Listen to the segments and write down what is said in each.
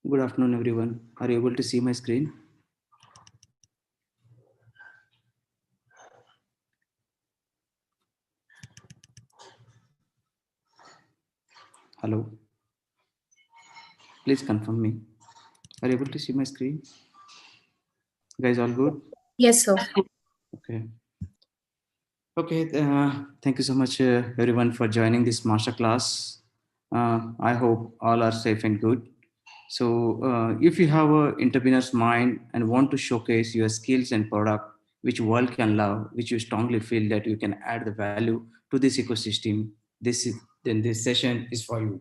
Good afternoon, everyone. Are you able to see my screen? Hello. Please confirm me. Are you able to see my screen? Guys, all good? Yes, sir. Okay. Okay. Thank you so much, everyone, for joining this masterclass. I hope all are safe and good. So, if you have an entrepreneur's mind and want to showcase your skills and product, which world can love, which you strongly feel that you can add the value to this ecosystem, then this session is for you.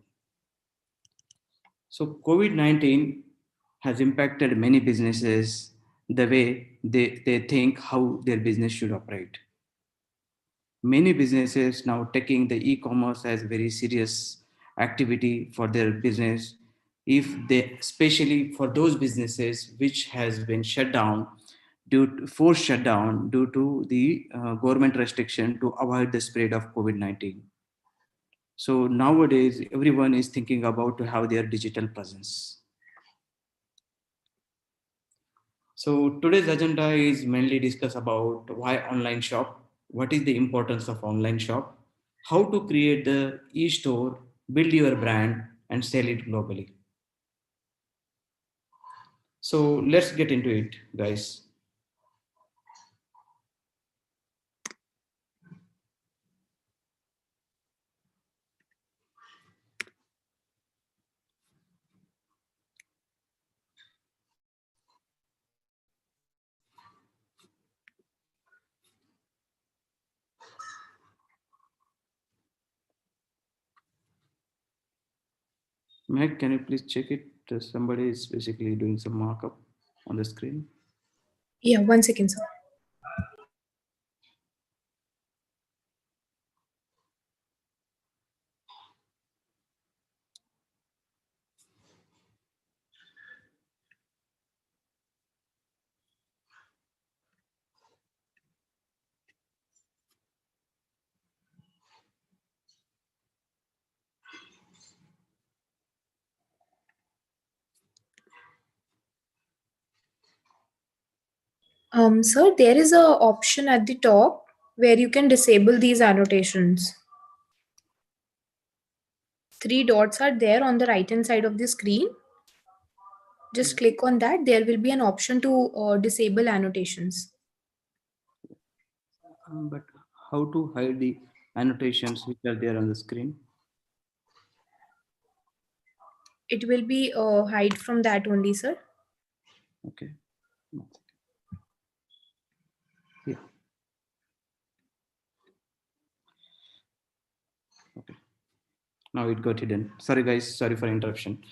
So COVID-19 has impacted many businesses the way they think how their business should operate. Many businesses now taking the e-commerce as very serious activity for their business. If they, especially for those businesses which has been shut down due to forced shutdown due to the government restriction to avoid the spread of COVID-19. So nowadays, everyone is thinking about to have their digital presence. So today's agenda is mainly discuss about why online shop, what is the importance of online shop, how to create the e-store, build your brand and sell it globally. So let's get into it, guys. Meg, can you please check it? Somebody is basically doing some markup on the screen. Yeah, 1 second, sir. Sir, there is a option at the top where you can disable these annotations. Three dots are there on the right hand side of the screen. Just click on that. There will be an option to disable annotations. But how to hide the annotations which are there on the screen? It will be hide from that only, sir. Okay. Yeah. Okay. Now it got hidden. Sorry, guys. Sorry for interruption.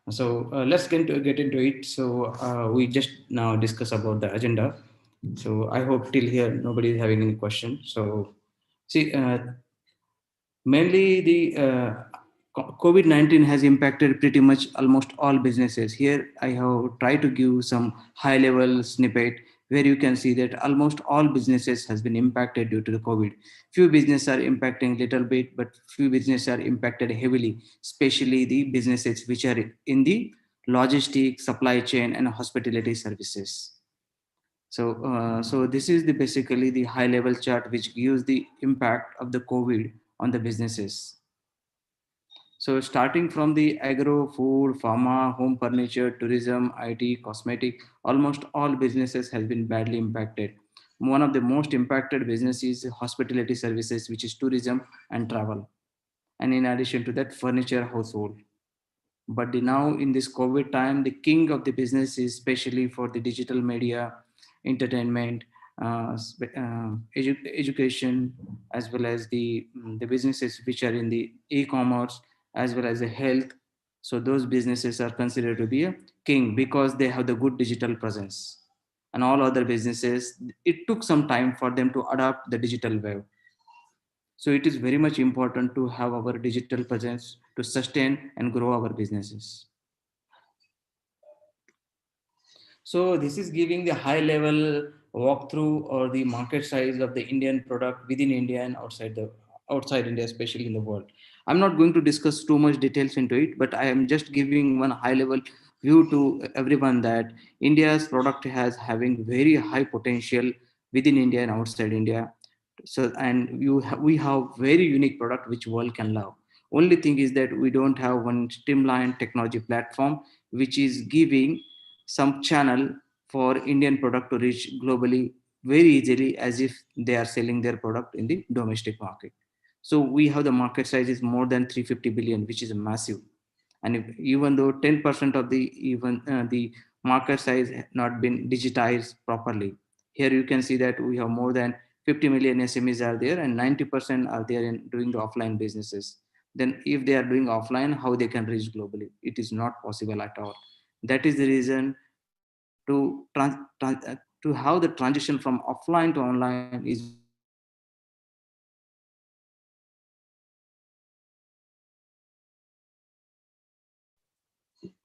So let's get into it. So we just now discuss about the agenda. So I hope till here nobody is having any question. So see, mainly the COVID-19 has impacted pretty much almost all businesses. Here I have tried to give some high level snippet where you can see that almost all businesses has been impacted due to the COVID. Few businesses are impacting little bit, but few businesses are impacted heavily, especially the businesses which are in the logistics, supply chain and hospitality services. So this is the basically the high level chart which gives the impact of the COVID on the businesses. So starting from the agro, food, pharma, home furniture, tourism, IT, cosmetic, almost all businesses has been badly impacted. One of the most impacted businesses is hospitality services, which is tourism and travel. And in addition to that, furniture household. But now in this COVID time, the king of the business is especially for the digital media, entertainment, education, as well as the businesses which are in the e-commerce, as well as the health. So those businesses are considered to be a king because they have the good digital presence. And all other businesses, it took some time for them to adapt the digital wave. So it is very much important to have our digital presence to sustain and grow our businesses. So this is giving the high level walkthrough or the market size of the Indian product within India and outside India, especially in the world. I'm not going to discuss too much details into it, but I am just giving one high level view to everyone that India's product has having very high potential within India and outside India. So and we have very unique product which world can love. Only thing is that we don't have one streamlined technology platform which is giving some channel for Indian product to reach globally very easily as if they are selling their product in the domestic market. So we have the market size is more than 350 billion, which is massive. And even though 10% of the even the market size not been digitized properly, here you can see that we have more than 50 million SMEs are there and 90% are there in doing the offline businesses. Then if they are doing offline, how they can reach globally? It is not possible at all. That is the reason to how the transition from offline to online is very important. And here you can see the companies are there which are offering the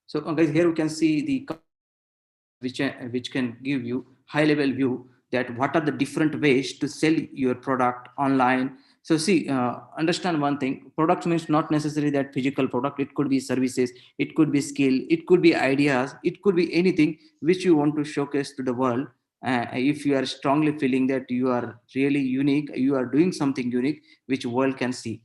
so guys, here we can see the couple of platforms which can give you high level view that what are the different ways to sell your product online. So see, understand one thing: product means not necessarily that physical product. It could be services, it could be skill, it could be ideas, it could be anything which you want to showcase to the world. If you are strongly feeling that you are really unique, you are doing something unique which world can see.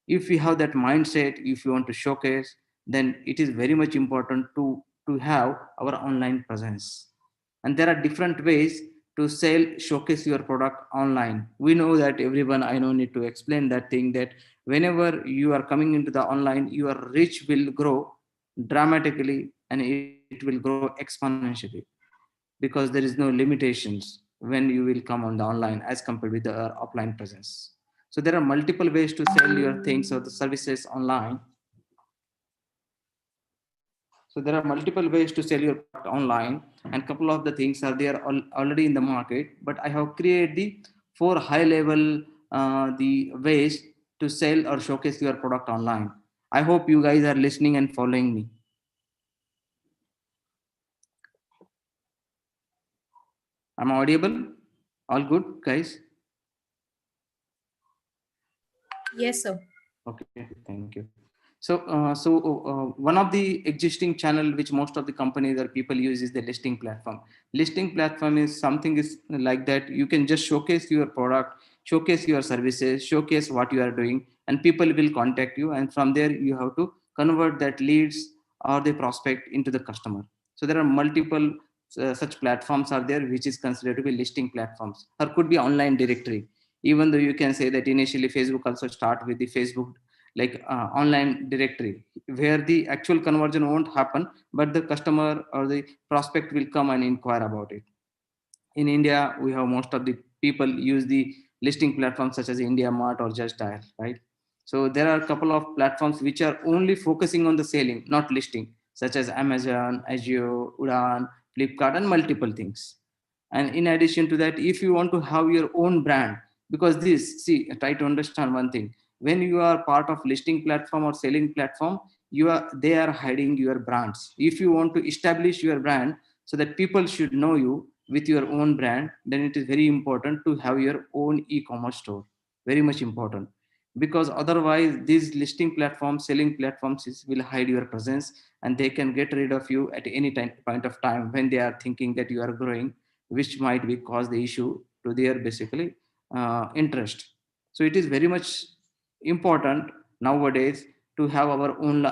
If we have that mindset, if you want to showcase, then it is very much important to have our online presence. And there are different ways to sell, showcase your product online. We know that everyone, I don't need to explain that thing, that whenever you are coming into the online, your reach will grow dramatically and it will grow exponentially, because there is no limitations when you will come on the online as compared with the offline presence. So there are multiple ways to sell your things or the services online. So there are multiple ways to sell your product online, and couple of the things are there already in the market. But I have created the four high level the ways to sell or showcase your product online. I hope you guys are listening and following me. I'm audible? All good, guys? Yes, sir. Okay, thank you. So one of the existing channel which most of the companies or people use is the listing platform. Listing platform is something is like that. You can just showcase your product, showcase your services, showcase what you are doing, and people will contact you. And from there, you have to convert that leads or the prospect into the customer. So there are multiple such platforms are there, which is considered to be listing platforms, or could be online directory. Even though you can say that initially Facebook also start with the Facebook like online directory where the actual conversion won't happen, but the customer or the prospect will come and inquire about it. In India, we have most of the people use the listing platforms such as India Mart or Just Dial, right? So there are a couple of platforms which are only focusing on the selling, not listing, such as Amazon, Azure, Udan, Flipkart, and multiple things. And in addition to that, if you want to have your own brand, because this, see, try to understand one thing: when you are part of listing platform or selling platform, they are hiding your brands. If you want to establish your brand so that people should know you with your own brand, then it is very important to have your own e-commerce store. Very much important, because otherwise these listing platforms, selling platforms will hide your presence, and they can get rid of you at any point of time when they are thinking that you are growing, which might be cause the issue to their basically interest. So it is very much important nowadays to have our own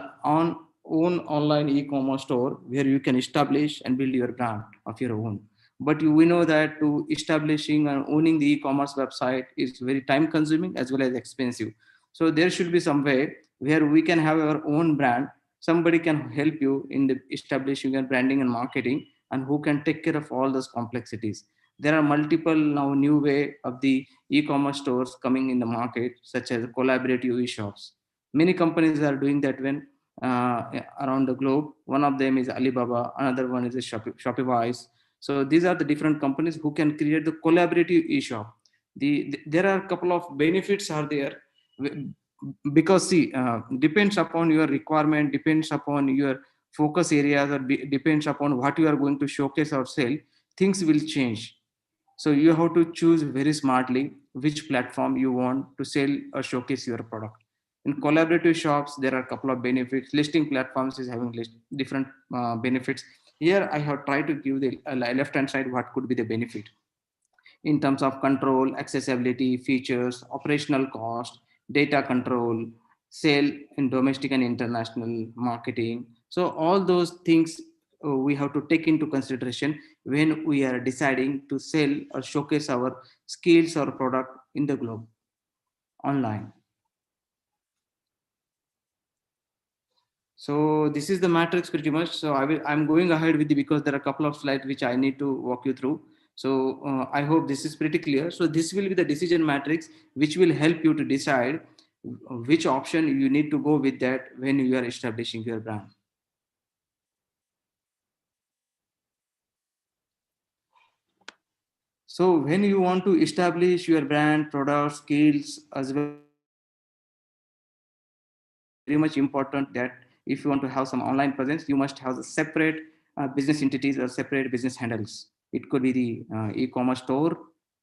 online e-commerce store where you can establish and build your brand of your own. But we know that to establishing and owning the e-commerce website is very time consuming as well as expensive. So there should be some way where we can have our own brand. Somebody can help you in the establishing and branding and marketing, and who can take care of all those complexities. There are multiple now new way of the e-commerce stores coming in the market, such as collaborative e-shops. Many companies are doing that when around the globe. One of them is Alibaba, another one is a Shopify. So these are the different companies who can create the collaborative e-shop. There are a couple of benefits are there, because see, depends upon your requirement, depends upon your focus areas, or depends upon what you are going to showcase or sell. Things will change. So you have to choose very smartly which platform you want to sell or showcase your product. In collaborative shops, there are a couple of benefits. Listing platforms is having different benefits. Here I have tried to give the left hand side what could be the benefit in terms of control, accessibility, features, operational cost, data control, sale in domestic and international marketing. So all those things we have to take into consideration when we are deciding to sell or showcase our skills or product in the globe online. So this is the matrix pretty much. So I'm going ahead with the, because there are a couple of slides which I need to walk you through. So I hope this is pretty clear. So this will be the decision matrix, which will help you to decide which option you need to go with that when you are establishing your brand. So when you want to establish your brand, product, skills, as well as professional, it is very much important that if you want to have some online presence, you must have the separate business entities or separate business handles. It could be the e-commerce store,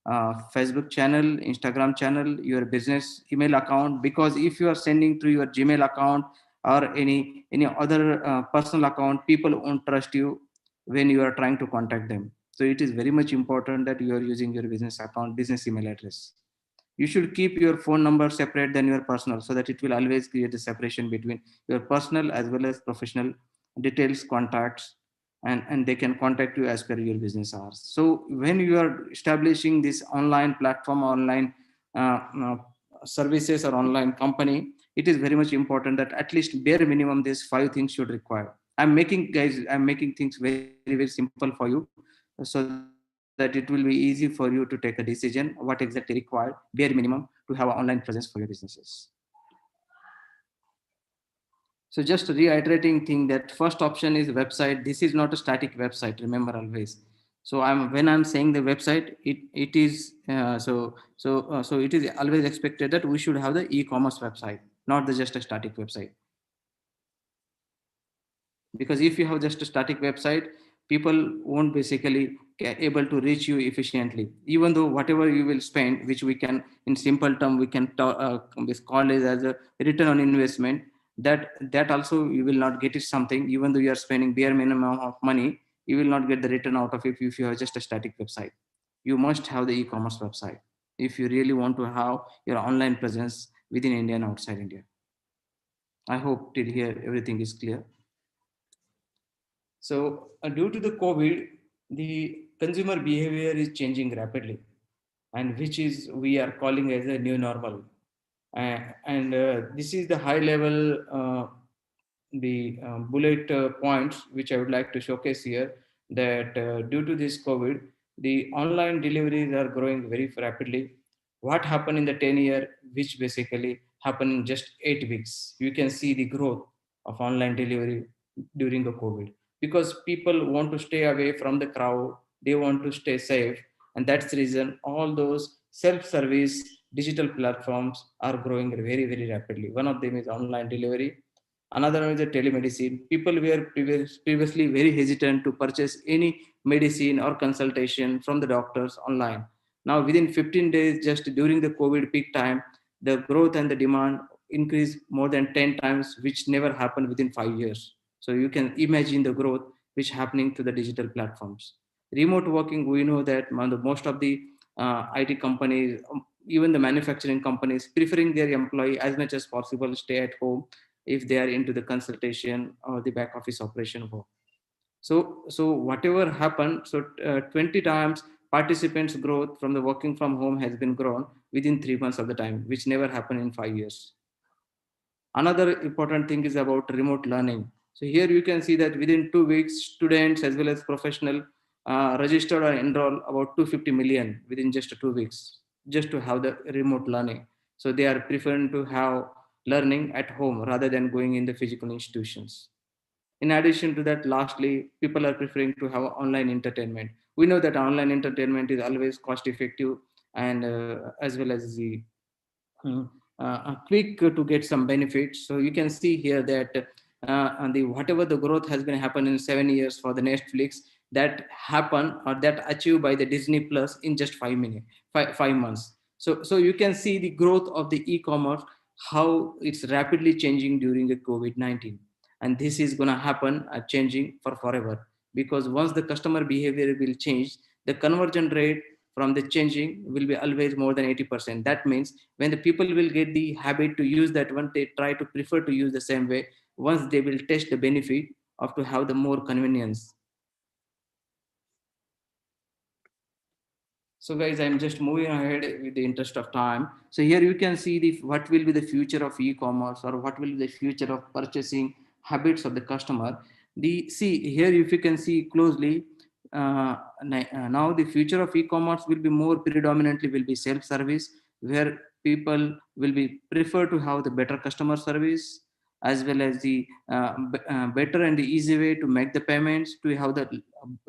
Facebook channel, Instagram channel, your business email account. Because if you are sending through your Gmail account or any other personal account, people won't trust you when you are trying to contact them. So it is very much important that you are using your business account, business email address. You should keep your phone number separate than your personal, so that it will always create a separation between your personal as well as professional details, contacts, and they can contact you as per your business hours. So when you are establishing this online platform, online uh, services or online company, it is very much important that at least bare minimum these five things should require. I'm making things very very simple for you, so that it will be easy for you to take a decision what exactly required bare minimum to have an online presence for your businesses. So just reiterating thing, that first option is website. This is not a static website, remember always. So when I'm saying the website, it is so it is always expected that we should have the e-commerce website, not the just a static website. Because if you have just a static website, people won't basically able to reach you efficiently, even though whatever you will spend, which we can in simple term we can call it as a return on investment, that also you will not get it something. Even though you are spending bare minimum of money, you will not get the return out of it if you have just a static website. You must have the e-commerce website if you really want to have your online presence within India and outside India. I hope till here everything is clear. So, due to the COVID, the consumer behavior is changing rapidly, and which is we are calling as a new normal. And this is the high level, the bullet points which I would like to showcase here. That due to this COVID, the online deliveries are growing very rapidly. What happened in the 10-year, which basically happened in just 8 weeks, you can see the growth of online delivery during the COVID, because people want to stay away from the crowd, they want to stay safe, and that's the reason all those self-service digital platforms are growing very very rapidly. One of them is online delivery. Another one is the telemedicine. People were previously very hesitant to purchase any medicine or consultation from the doctors online. Now within 15 days, just during the COVID peak time, the growth and the demand increased more than 10 times, which never happened within 5 years. So you can imagine the growth which happening to the digital platforms. Remote working, we know that most of the IT companies, even the manufacturing companies, preferring their employee as much as possible stay at home if they are into the consultation or the back office operation work. So whatever happened, so 20 times participants growth from the working from home has been grown within 3 months of the time, which never happened in 5 years. Another important thing is about remote learning. So here you can see that within 2 weeks, students as well as professional registered or enrolled about 250 million within just 2 weeks, just to have the remote learning. So they are preferring to have learning at home rather than going in the physical institutions. In addition to that, lastly, people are preferring to have online entertainment. We know that online entertainment is always cost effective, and as well as the mm, quick to get some benefits. So you can see here that and the whatever the growth has been happened in 7 years for the Netflix, that happened or that achieved by the Disney Plus in just 5 months. So you can see the growth of the e-commerce how it's rapidly changing during the COVID-19. And this is going to happen changing for forever, because once the customer behavior will change, the conversion rate from the changing will be always more than 80%. That means when the people will get the habit to use that one, they try to prefer to use the same way once they will test the benefit of to have the more convenience. So guys, I'm just moving ahead with the interest of time. So here you can see the what will be the future of e-commerce, or what will be the future of purchasing habits of the customer. The see here, if you can see closely, now the future of e-commerce will be more predominantly will be self-service, where people will be prefer to have the better customer service, as well as the better and the easy way to make the payments, to have the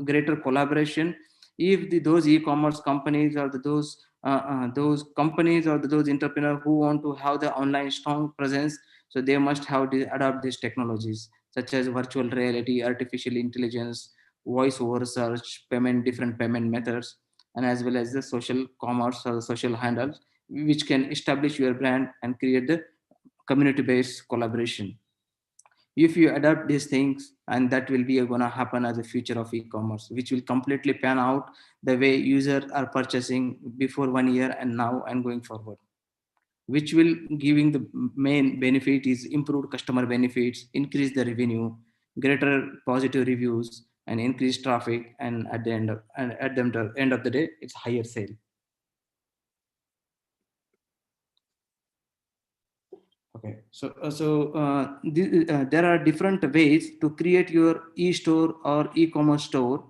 greater collaboration. If those e-commerce companies, or those companies, or those entrepreneurs who want to have the online strong presence, so they must have to adopt these technologies such as virtual reality, artificial intelligence, voice over search, payment, different payment methods, and as well as the social commerce or the social handles, which can establish your brand and create the community based collaboration. If you adapt these things, and that will be going to happen as a future of e-commerce, which will completely pan out the way users are purchasing before 1 year and now and going forward, which will giving the main benefit is improved customer benefits, increase the revenue, greater positive reviews, and increased traffic, and at the end of the day, it's higher sale. Okay, there are different ways to create your e-store or e-commerce store,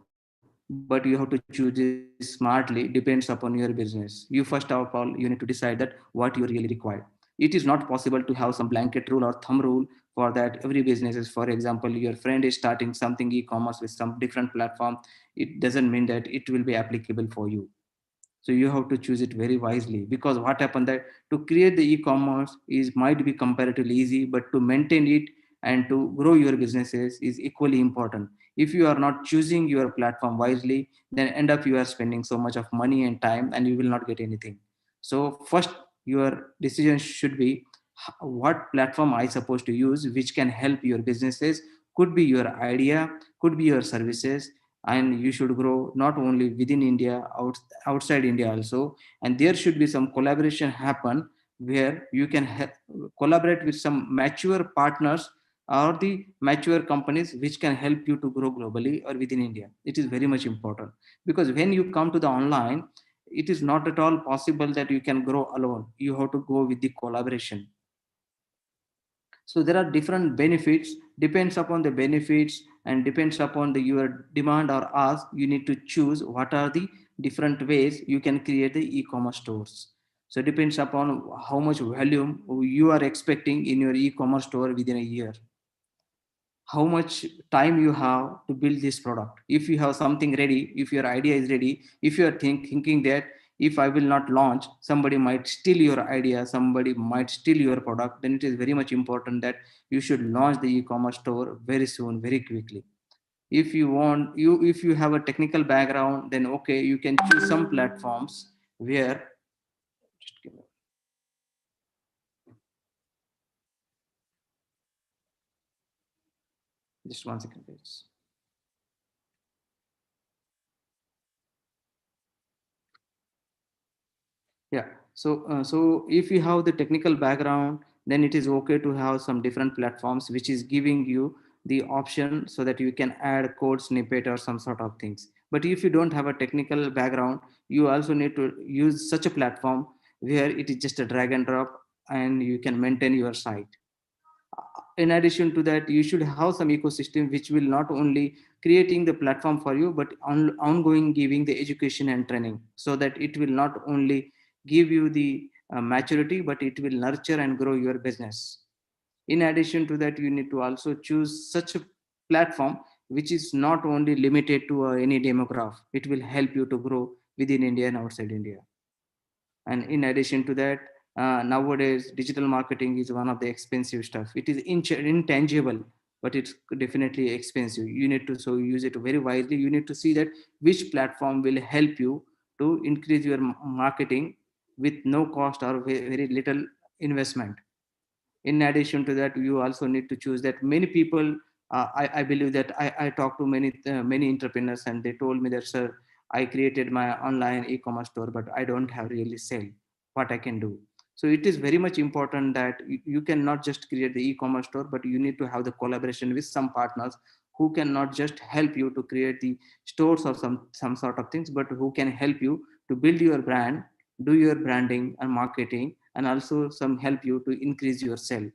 but you have to choose it smartly. Depends upon your business. You first of all, you need to decide that what you really require. It is not possible to have some blanket rule or thumb rule for that every businesses. For example, your friend is starting something e-commerce with some different platform. It doesn't mean that it will be applicable for you. So you have to choose it very wisely, because what happened that to create the e-commerce is might be comparatively easy, but to maintain it and to grow your businesses is equally important. If you are not choosing your platform wisely, then end up you are spending so much of money and time and you will not get anything. So first, your decision should be what platform I supposed to use, which can help your businesses. Could be your idea, could be your services, and you should grow not only within India, outside India also. And there should be some collaboration happen, where you can collaborate with some mature partners or the mature companies which can help you to grow globally or within India. It is very much important, because when you come to the online, it is not at all possible that you can grow alone. You have to go with the collaboration. So there are different benefits, depends upon the benefits, and depends upon the your demand or ask. You need to choose what are the different ways you can create the e-commerce stores. So depends upon how much volume you are expecting in your e-commerce store within a year, how much time you have to build this product. If you have something ready, if your idea is ready, if you are thinking that if I will not launch, somebody might steal your idea, somebody might steal your product, then it is very much important that you should launch the e-commerce store very soon, very quickly. If you want, you if you have a technical background, then okay, you can choose some platforms where, just give me just 1 second please. Yeah. So if you have the technical background, then it is okay to have some different platforms which is giving you the option so that you can add code snippet or some sort of things. But if you don't have a technical background, you also need to use such a platform where it is just a drag and drop and you can maintain your site. In addition to that, you should have some ecosystem which will not only creating the platform for you, but ongoing giving the education and training, so that it will not only give you the maturity, but it will nurture and grow your business. In addition to that, you need to also choose such a platform which is not only limited to any demographic. It will help you to grow within India and outside India. And in addition to that, nowadays digital marketing is one of the expensive stuff. It is intangible, but it's definitely expensive. You need to so use it very wisely. You need to see that which platform will help you to increase your marketing with no cost or very little investment. In addition to that, you also need to choose that many people, I believe that I talked to many entrepreneurs, and they told me that, sir, I created my online e-commerce store, but I don't have really sale. What I can do? So it is very much important that you cannot just create the e-commerce store, but you need to have the collaboration with some partners who can not just help you to create the stores or some sort of things, but who can help you to build your brand, do your branding and marketing, and also some help you to increase your sale.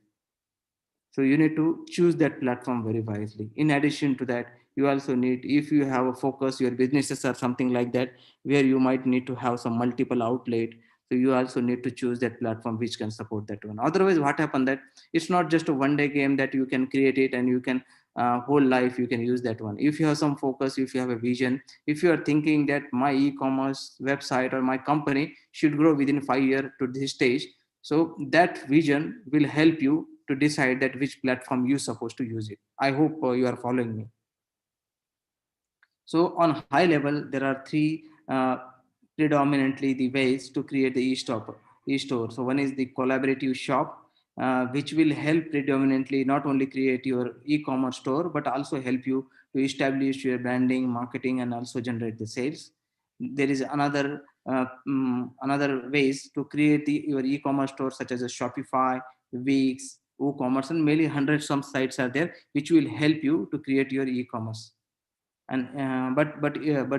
So you need to choose that platform very wisely. In addition to that, you also need, if you have a focus, your businesses or something like that, where you might need to have some multiple outlet, so you also need to choose that platform which can support that one. Otherwise, what happen that it's not just a one day game that you can create it and you can whole life you can use that one. If you have some focus, if you have a vision, if you are thinking that my e-commerce website or my company should grow within 5 years to this stage, so that vision will help you to decide that which platform you're supposed to use it. I hope you are following me. So on high level, there are three predominantly the ways to create the e-store. So one is the collaborative shop, which will help predominantly not only create your e-commerce store, but also help you to establish your branding, marketing, and also generate the sales. There is another ways to create your e-commerce store, such as a Shopify, Wix, WooCommerce, and many hundreds of sites are there, which will help you to create your e-commerce. And but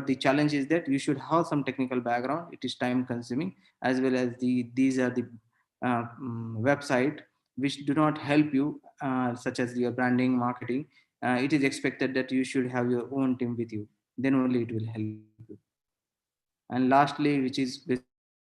the challenge is that you should have some technical background. It is time consuming, as well as these are the website which do not help you, such as your branding, marketing. It is expected that you should have your own team with you, then only it will help you. And lastly, which is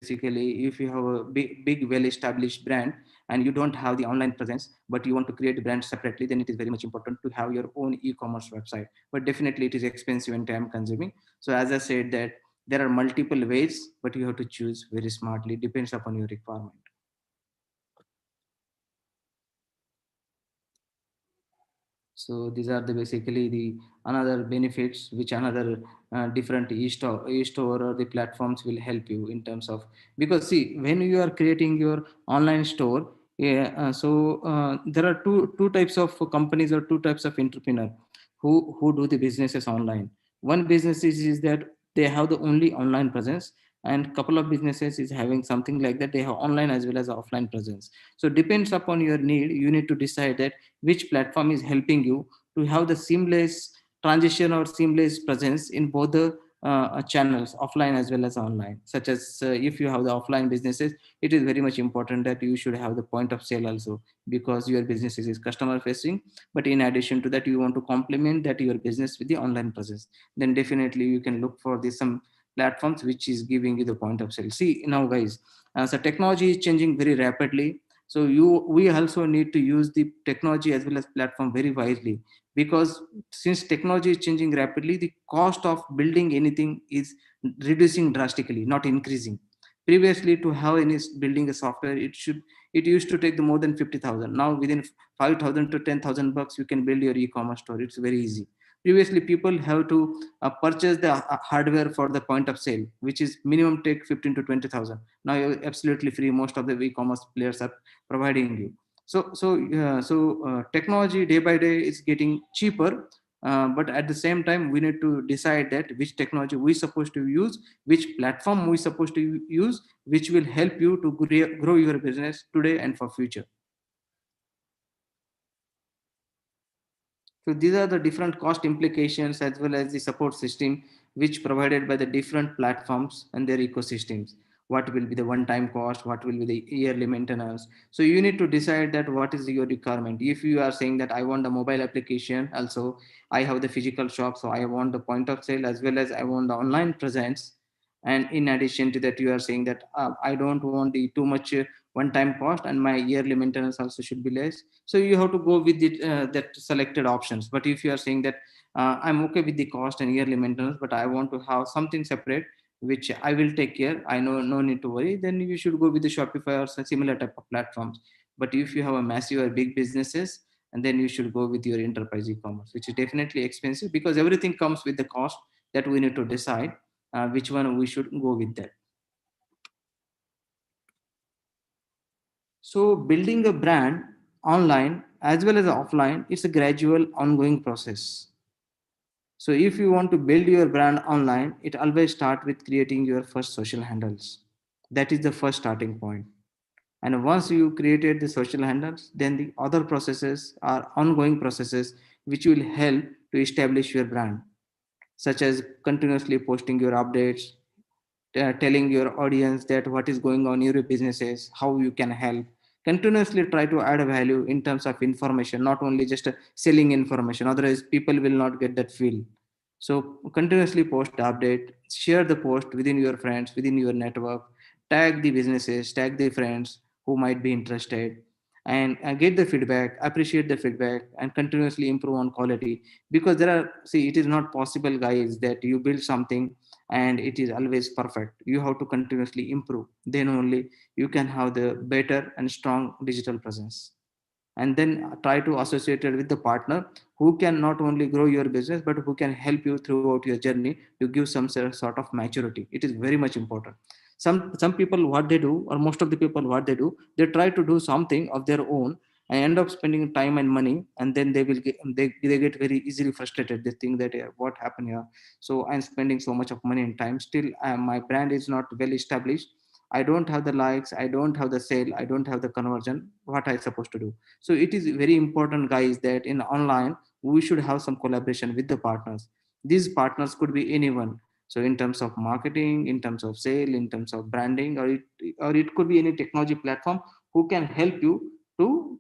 basically, if you have a big well established brand and you don't have the online presence, but you want to create brand separately, then it is very much important to have your own e-commerce website. But definitely it is expensive and time consuming. So as I said that there are multiple ways, but you have to choose very smartly, depends upon your requirement. So these are the basically the another benefits which another different e-store or the platforms will help you in terms of, because see, when you are creating your online store, yeah, there are two types of companies or two types of entrepreneur who do the businesses online. One business is that they have the only online presence, and couple of businesses is having something like that, they have online as well as offline presence. So depends upon your need, you need to decide that which platform is helping you to have the seamless transition or seamless presence in both the channels, offline as well as online. Such as if you have the offline businesses, it is very much important that you should have the point of sale also, because your business is customer facing. But in addition to that, you want to complement that your business with the online presence, then definitely you can look for this some platforms which is giving you the point of sale. See now guys, so technology is changing very rapidly, so we also need to use the technology as well as platform very wisely, because since technology is changing rapidly, the cost of building anything is reducing drastically, not increasing. Previously, to have any building a software, it used to take the more than 50,000. Now within 5,000 to 10,000 bucks you can build your e-commerce store. It's very easy. Previously people have to purchase the hardware for the point of sale, which is minimum take 15 to 20,000. Now you're absolutely free, most of the e-commerce players are providing you. Technology day by day is getting cheaper, but at the same time we need to decide that which technology we supposed to use, which platform we supposed to use, which will help you to grow your business today and for future. So these are the different cost implications as well as the support system which provided by the different platforms and their ecosystems. What will be the one-time cost? What will be the yearly maintenance? So you need to decide that what is your requirement. If you are saying that I want a mobile application, also I have the physical shop, so I want the point of sale as well as I want the online presence. And in addition to that, you are saying that I don't want the too much one-time cost, and my yearly maintenance also should be less. So you have to go with that selected options. But if you are saying that I'm okay with the cost and yearly maintenance, but I want to have something separate which I will take care, I know no need to worry, then you should go with the Shopify or some similar type of platforms. But if you have a massive or big businesses, and then you should go with your enterprise e-commerce, which is definitely expensive, because everything comes with the cost that we need to decide which one we should go with that. So building a brand online as well as offline, it's a gradual ongoing process. So if you want to build your brand online, it always start with creating your first social handles. That is the first starting point. And once you created the social handles, then the other processes are ongoing processes which will help to establish your brand, such as continuously posting your updates, telling your audience that what is going on in your businesses, how you can help. Continuously try to add value in terms of information, not only just selling information. Otherwise, people will not get that feel. So continuously post update, share the post within your friends, within your network, tag the businesses, tag the friends who might be interested, and get the feedback, appreciate the feedback, and continuously improve on quality. Because there are, see, it is not possible, guys, that you build something and it is always perfect. You have to continuously improve, then only you can have the better and strong digital presence. And then try to associate it with the partner who can not only grow your business but who can help you throughout your journey to give some sort of maturity. It is very much important. Some people, what they do, or most of the people, what they do, they try to do something of their own and end up spending time and money, and then they get very easily frustrated. They think that, yeah, what happened here? So I'm spending so much of money and time, still my brand is not well established. I don't have the likes, I don't have the sale, I don't have the conversion. What I supposed to do? So it is very important, guys, that in online we should have some collaboration with the partners. These partners could be anyone. So in terms of marketing, in terms of sale, in terms of branding, or it could be any technology platform who can help you to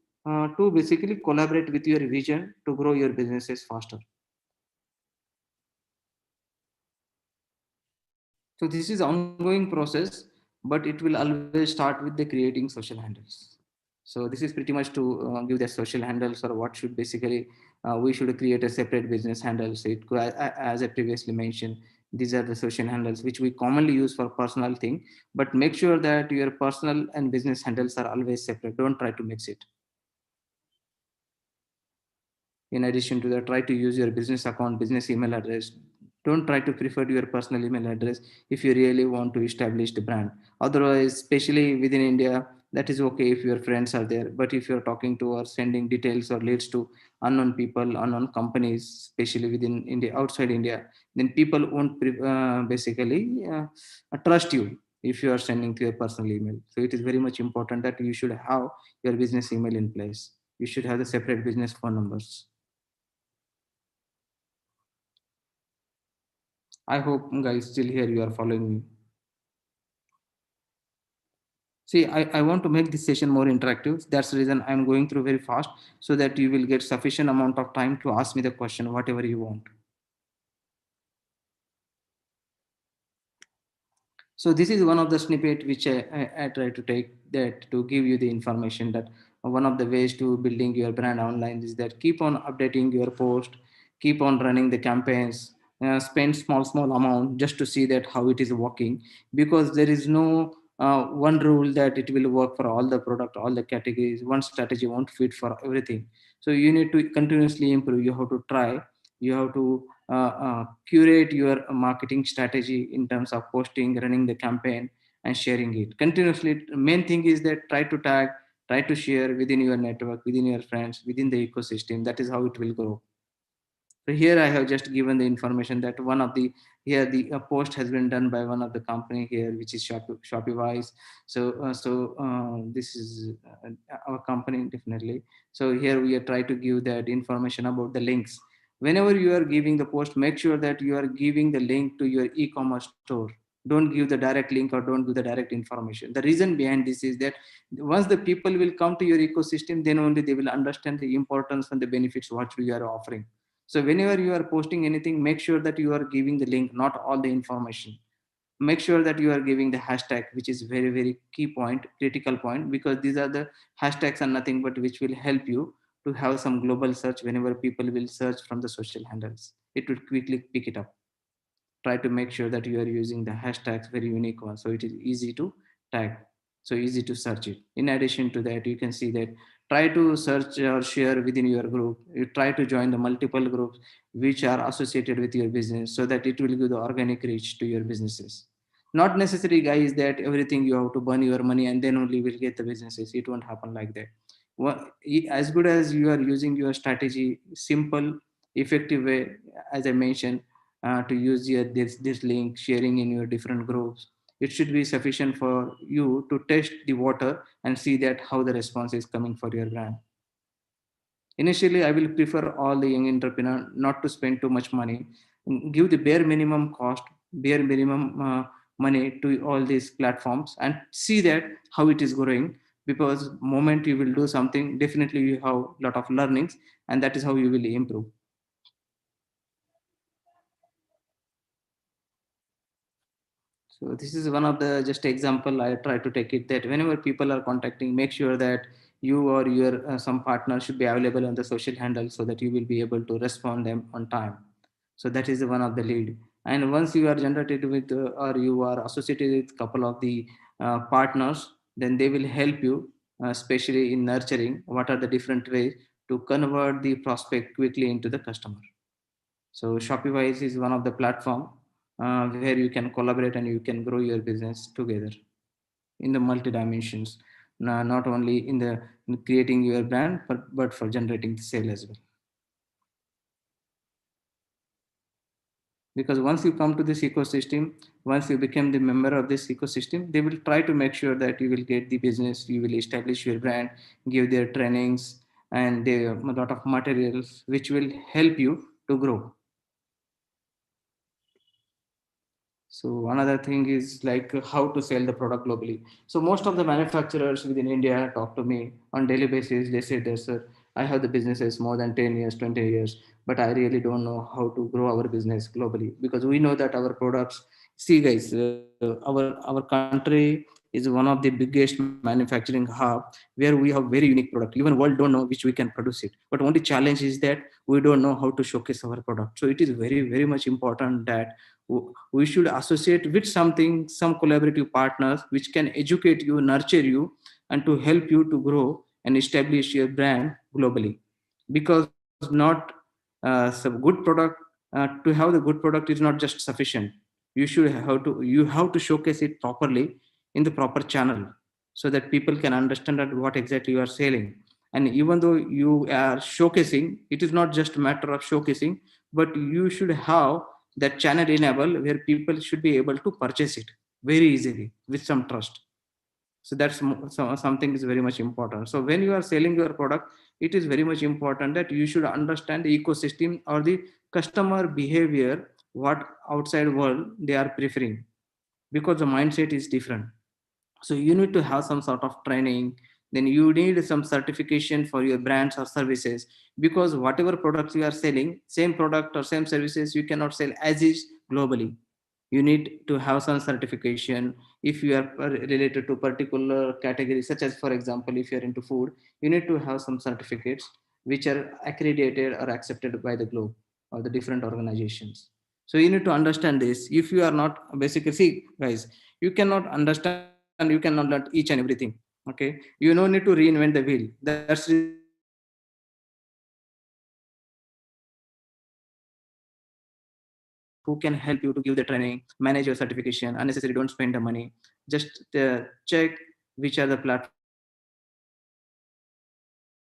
basically collaborate with your vision to grow your businesses faster. So this is ongoing process, but it will always start with the creating social handles. So this is pretty much to give the social handles, or what should basically we should create a separate business handles. As I previously mentioned, these are the social handles which we commonly use for personal thing. But make sure that your personal and business handles are always separate. Don't try to mix it. In addition to that, try to use your business account, business email address. Don't try to prefer your personal email address if you really want to establish the brand. Otherwise, especially within India, that is okay if your friends are there. But if you're talking to or sending details or leads to unknown people, unknown companies, especially within India, outside India, then people won't basically trust you if you are sending to your personal email. So it is very much important that you should have your business email in place. You should have the separate business phone numbers. I hope, guys, still here you are following me. See, I want to make this session more interactive. That's the reason I'm going through very fast, so that you will get sufficient amount of time to ask me the question, whatever you want. So this is one of the snippet which I try to take that to give you the information that one of the ways to building your brand online is that keep on updating your post, keep on running the campaigns, spend small amount just to see that how it is working, because there is no one rule that it will work for all the product, all the categories. One strategy won't fit for everything. So you need to continuously improve. You have to try. You have to curate your marketing strategy in terms of posting, running the campaign, and sharing it continuously. Main thing is that try to tag, try to share within your network, within your friends, within the ecosystem. That is how it will grow. So here I have just given the information that one of the, here the post has been done by one of the company here, which is Shopify. So this is our company definitely. So here we are trying to give that information about the links. Whenever you are giving the post, make sure that you are giving the link to your e-commerce store. Don't give the direct link or don't give the direct information. The reason behind this is that once the people will come to your ecosystem, then only they will understand the importance and the benefits what you are offering. So whenever you are posting anything, make sure that you are giving the link, not all the information. Make sure that you are giving the hashtag, which is very key point, critical point, because these are the hashtags and nothing but which will help you to have some global search. Whenever people will search from the social handles, it will quickly pick it up. Try to make sure that you are using the hashtags, very unique one, so it is easy to tag, so easy to search it. In addition to that, you can see that try to search or share within your group. You try to join the multiple groups which are associated with your business, so that it will give the organic reach to your businesses. Not necessary, guys, that everything you have to burn your money and then only will get the businesses. It won't happen like that. As good as you are using your strategy, simple, effective way, as I mentioned, to use this link sharing in your different groups, it should be sufficient for you to test the water and see that how the response is coming for your brand. Initially, I will prefer all the young entrepreneur not to spend too much money, give the bare minimum cost, bare minimum money to all these platforms, and see that how it is growing. Because moment you will do something, definitely you have a lot of learnings, and that is how you will improve. So this is one of the just example I try to take it, that whenever people are contacting, make sure that you or your some partner should be available on the social handle so that you will be able to respond them on time. So that is one of the lead. And once you are generated with or you are associated with couple of the partners, then they will help you, especially in nurturing what are the different ways to convert the prospect quickly into the customer. So Shopify is one of the platform where you can collaborate and you can grow your business together in the multi dimensions. Not only in creating your brand, but for generating the sale as well. Because once you come to this ecosystem, once you become the member of this ecosystem, they will try to make sure that you will get the business, you will establish your brand, give their trainings and a lot of materials which will help you to grow. So another thing is like how to sell the product globally. So most of the manufacturers within India talk to me on daily basis. They say that, sir, I have the businesses more than 10 years, 20 years, but I really don't know how to grow our business globally, because we know that our products, see guys, our country is one of the biggest manufacturing hub where we have very unique product. Even world don't know which we can produce it. But only challenge is that we don't know how to showcase our product. So it is very, very much important that we should associate with something, some collaborative partners which can educate you, nurture you, and to help you to grow and establish your brand globally. Because not some good product, to have the good product is not just sufficient. You have to showcase it properly in the proper channel, so that people can understand that what exactly you are selling. And even though you are showcasing, it is not just a matter of showcasing, but you should have that channel enable where people should be able to purchase it very easily with some trust. So something is very much important. So when you are selling your product, it is very much important that you should understand the ecosystem or the customer behavior, what outside world they are preferring, because the mindset is different. So you need to have some sort of training, then you need some certification for your brands or services, because whatever products you are selling, same product or same services you cannot sell as is globally. You need to have some certification. If you are related to particular category, such as for example if you are into food, you need to have some certificates which are accredited or accepted by the globe or the different organizations. So you need to understand this. If you are not, basically, see guys, you cannot understand, you cannot learn each and everything. Okay, you no need to reinvent the wheel. That's the reason we have certification, and we have partners who can help you to give the training, manage your certification. Unnecessary, don't spend the money. Just check which are the platforms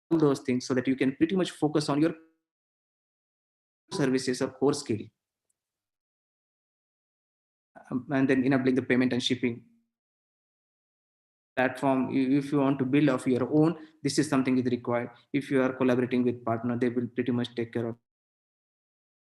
which are available, and all those things, so that you can pretty much focus on your core services or core skill. And then enabling the payment and shipping. If you want to build a platform, if you want to build of your own, this is something is required. If you are collaborating with partner, they will pretty much take care of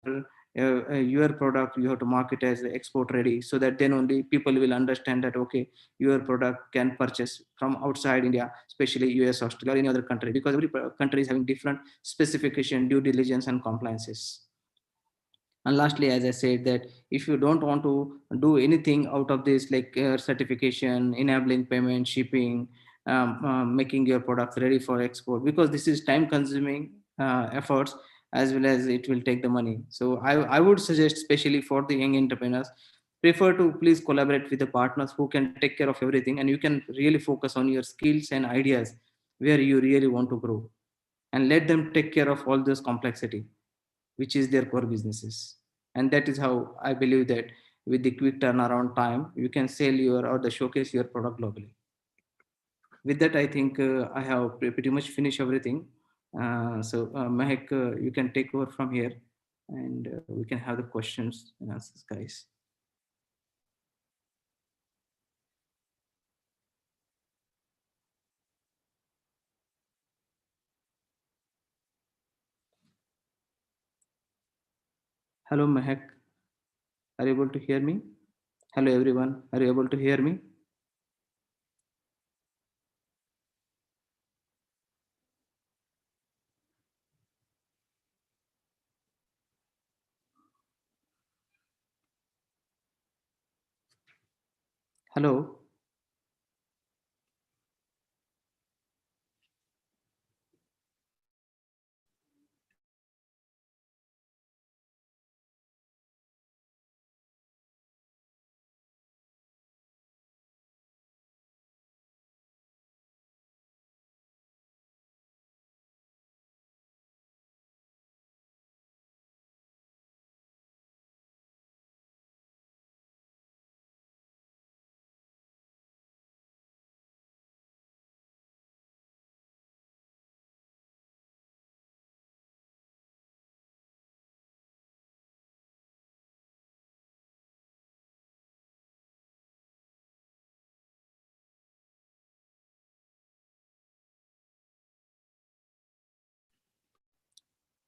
it. After your product, you have to market as export ready, so that then only people will understand that okay, your product can purchase from outside India, especially US, Australia, or any other country, because every country is having different specification, due diligence, and compliances. And lastly, as I said, that if you don't want to do anything out of this, like certification, enabling payment, shipping, making your products ready for export, because this is time consuming efforts, as well as it will take the money. So I would suggest, especially for the young entrepreneurs, prefer to please collaborate with the partners who can take care of everything, and you can really focus on your skills and ideas where you really want to grow, and let them take care of all this complexity, which is their core businesses. And that is how I believe that with the quick turnaround time, you can sell your or the showcase your product globally. with that, I think I have pretty much finished everything. Mehak, you can take over from here, and we can have the questions and answers, guys. Hello, Mehak. Are you able to hear me? Hello, everyone. Are you able to hear me? Hello.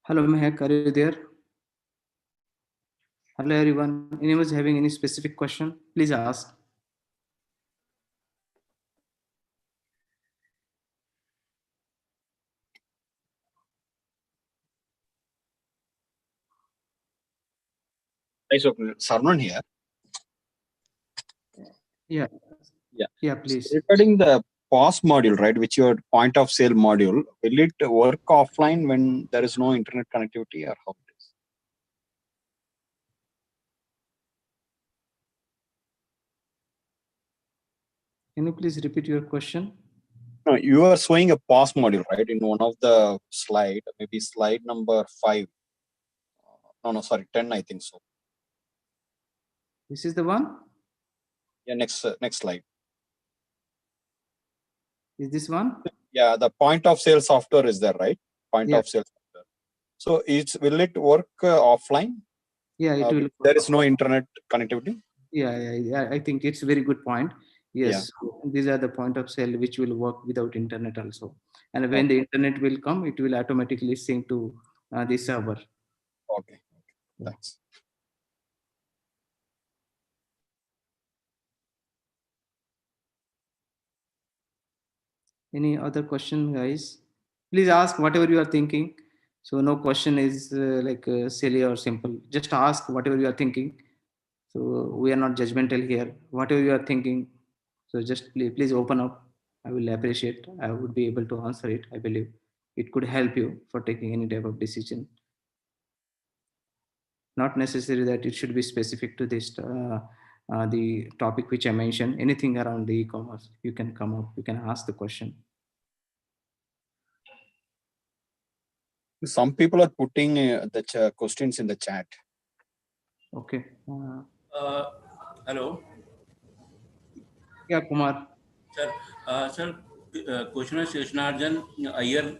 Hello, Mehak. Are you there? Hello, everyone. Anyone is having any specific question? Please ask. Hi, so Sarman here. Yeah. Yeah. Yeah, So please. regarding the POS module, right, which your point of sale module, will it work offline when there is no internet connectivity, or how it is? Can you please repeat your question? No, you are showing a POS module, right, in one of the slide, maybe slide number 5. No, sorry, 10, I think so. This is the one? Yeah, next slide. Is this one? Yeah, the point of sale software is there, right? Point Yeah. of sale software. So will it work offline? Yeah, it will. There is no internet connectivity. Yeah. I think it's a very good point. Yeah. Yes, these are the point of sale which will work without internet also. And when the internet will come, it will automatically sync to the server. Okay. Thanks. Any other question, guys? Please ask whatever you are thinking. So no question is silly or simple. Just ask whatever you are thinking. So we are not judgmental here. Whatever you are thinking, so just please open up. I will appreciate. I would be able to answer it. I believe it could help you for taking any type of decision. Not necessary that it should be specific to this the topic which I mentioned. Anything around the e-commerce, you can come up. You can ask the question. Some people are putting the questions in the chat. Okay. Hello. Yeah, Kumar. Sir, question is Krishnarjan Iyer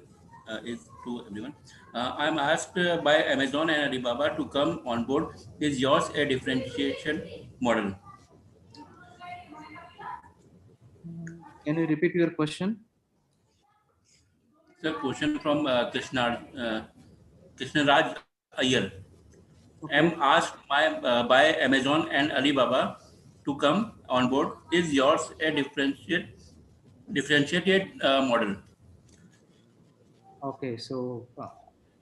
is to everyone. I am asked by Amazon and Alibaba to come on board. Is yours a differentiation model? Can you repeat your question? Sir, question from Krishnaraj Iyer. I am asked by Amazon and Alibaba to come on board. Is yours a differentiated model? Okay, so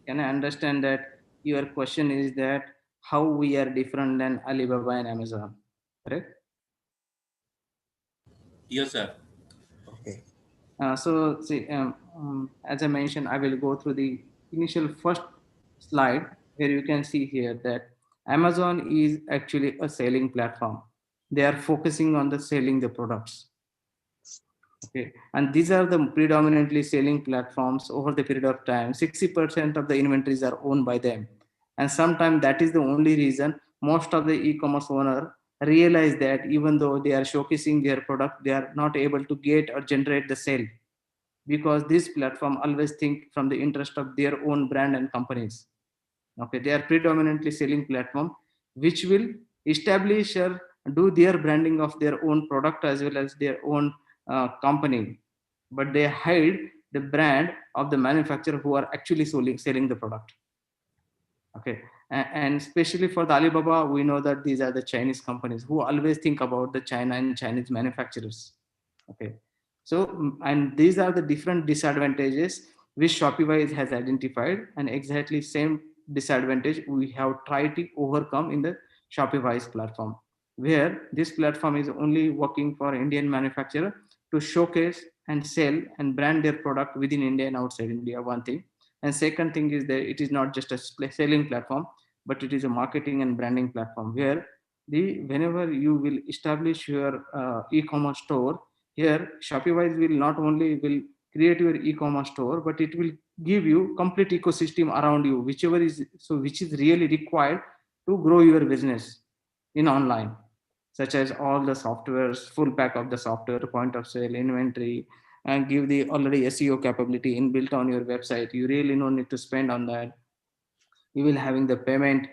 can I understand that your question is that how we are different than Alibaba and Amazon, correct? Yes, sir. Okay. So see, as I mentioned, I will go through the initial first slide where you can see here that Amazon is actually a selling platform. They are focusing on the selling the products. Okay, and these are the predominantly selling platforms over the period of time. 60% of the inventories are owned by them, and sometimes that is the only reason most of the e-commerce owner realize that even though they are showcasing their product, they are not able to get or generate the sale, because this platform always think from the interest of their own brand and companies. Okay, they are predominantly selling platform which will establish or do their branding of their own product as well as their own company, but they hide the brand of the manufacturer who are actually selling the product. Okay, and especially for the Alibaba, we know that these are the Chinese companies who always think about the China and Chinese manufacturers. Okay, so and these are the different disadvantages which Shopify has identified, and exactly same disadvantage we have tried to overcome in the Shopify's platform, where this platform is only working for Indian manufacturer to showcase and sell and brand their product within India and outside India. One thing, and second thing is that it is not just a selling platform, but it is a marketing and branding platform where the whenever you will establish your e-commerce store, here Shopify will not only will create your e-commerce store, but it will give you complete ecosystem around you, whichever is so which is really required to grow your business in online, such as all the softwares, full pack of the software, point of sale, inventory, and give the already SEO capability inbuilt on your website. You really don't need to spend on that. You will having the payment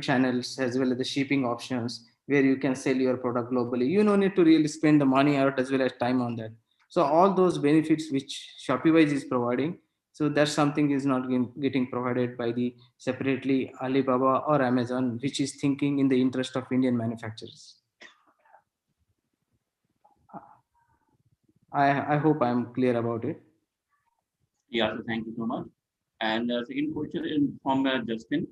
channels as well as the shipping options where you can sell your product globally. You don't need to really spend the money out as well as time on that. So all those benefits which Shopify is providing, so that's something is not getting provided by the separately Alibaba or Amazon, which is thinking in the interest of Indian manufacturers. I hope I'm clear about it. Yeah, so thank you so much. And second question is from Justin.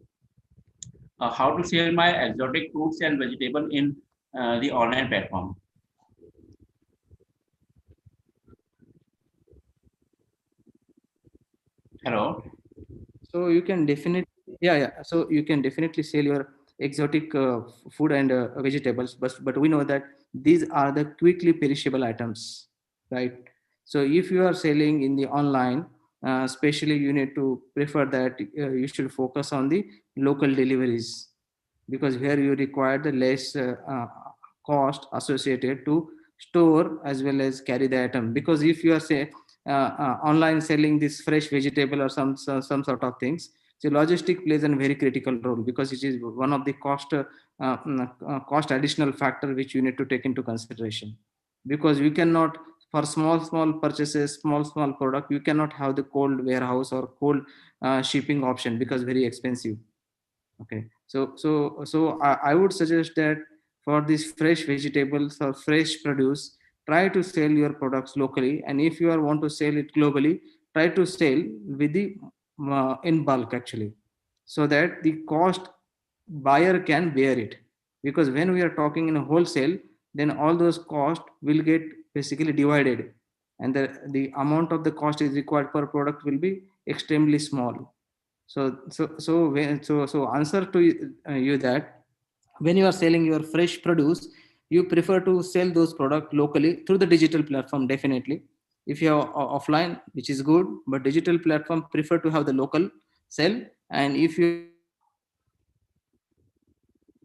How to sell my exotic fruits and vegetable in the online platform? Hello. So you can definitely, yeah. So you can definitely sell your exotic food and vegetables, but we know that these are the quickly perishable items, right? So if you are selling in the online, especially you need to prefer that you should focus on the local deliveries, because here you require the less cost associated to store as well as carry the item. Because if you are say online selling this fresh vegetable or some sort of things, so logistic plays a very critical role, because it is one of the cost additional factor which you need to take into consideration, because you cannot, for small purchases, small product, you cannot have the cold warehouse or cold shipping option, because very expensive. Okay, so I would suggest that for these fresh vegetables or fresh produce, try to sell your products locally, and if you are want to sell it globally, try to sell with the in bulk actually, so that the cost buyer can bear it. Because when we are talking in a wholesale, then all those costs will get basically divided, and the amount of the cost is required per product will be extremely small. So answer to you that when you are selling your fresh produce, you prefer to sell those products locally through the digital platform. Definitely, if you are offline, which is good, but digital platform prefer to have the local sell. And if you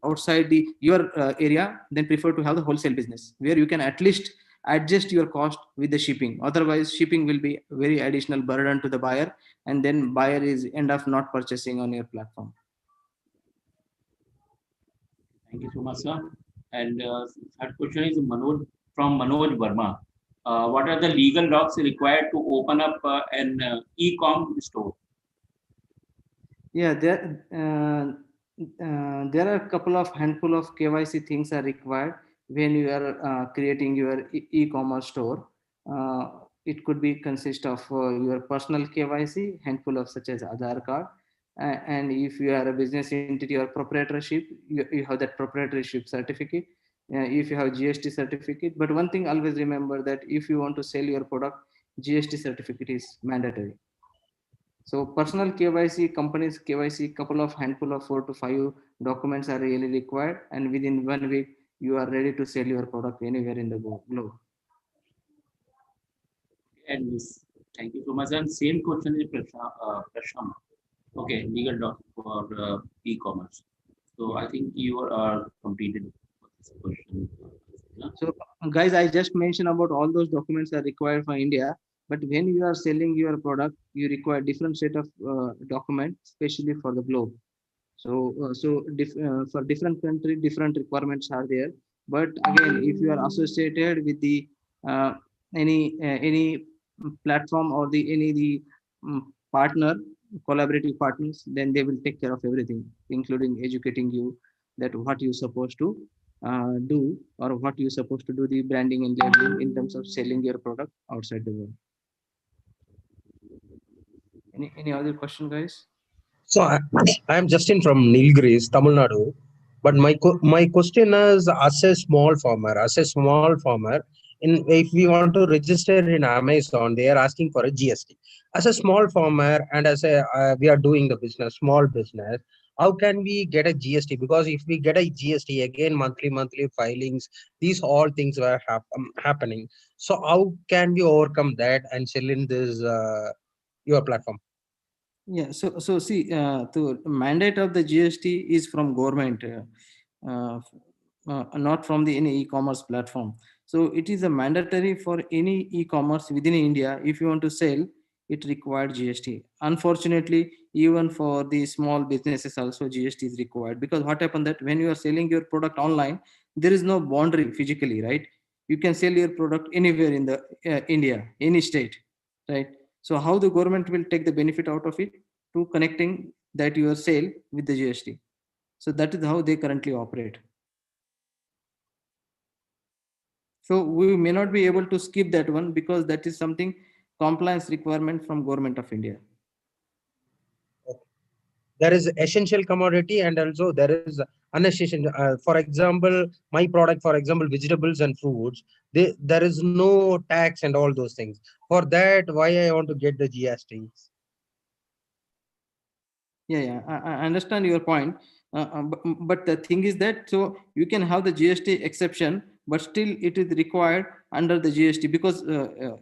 are outside the your area, then prefer to have the wholesale business, where you can at least adjust your cost with the shipping. Otherwise shipping will be very additional burden to the buyer, and then buyer is end up not purchasing on your platform. Thank you so much, sir. And third question is Manoj from Manoj Verma. What are the legal docs required to open up an e-com store? Yeah, there are a couple of handful of KYC things are required when you are creating your e-commerce store. It could be consist of your personal KYC, handful of such as Aadhaar card, and if you are a business entity or proprietorship, you have that proprietorship certificate. If you have GST certificate, but one thing always remember that if you want to sell your product, GST certificate is mandatory. So personal KYC, companies KYC, couple of handful of 4 to 5 documents are really required, and within 1 week you are ready to sell your product anywhere in the globe. And thank you so much. And same question is Prashant. Okay, legal docs for e-commerce. So I think you are completed for this question. So, guys, I just mentioned about all those documents are required for India. But when you are selling your product, you require different set of documents, especially for the globe. For different country, different requirements are there. But again, if you are associated with the uh, any platform or the partner, collaborative partners, then they will take care of everything, including educating you that what you supposed to do or what you supposed to do the branding and labeling in terms of selling your product outside the world. Any other question, guys? So I am Justin from Nilgiris, Tamil Nadu. But my question is, as a small farmer, if we want to register in Amazon, they are asking for a GST. As a small farmer and as a we are doing the business, small business, how can we get a GST? Because if we get a GST again, monthly filings, these all things were happening. So how can we overcome that and sell in this your platform? Yeah, so see, the mandate of the GST is from government, not from the any e-commerce platform. So it is a mandatory for any e-commerce within India. If you want to sell, it required GST. Unfortunately, even for the small businesses, also GST is required, because what happened that when you are selling your product online, there is no boundary physically, right? You can sell your product anywhere in the India, any state, right? So how the government will take the benefit out of it to connecting that your sale with the GST. So that is how they currently operate. So we may not be able to skip that one because that is something compliance requirement from government of India. There is essential commodity and also there is unessential. For example, my product, for example, vegetables and fruits, there is no tax and all those things. For that, why I want to get the GST? Yeah, I understand your point. But the thing is that so you can have the GST exception, but still it is required under the GST, because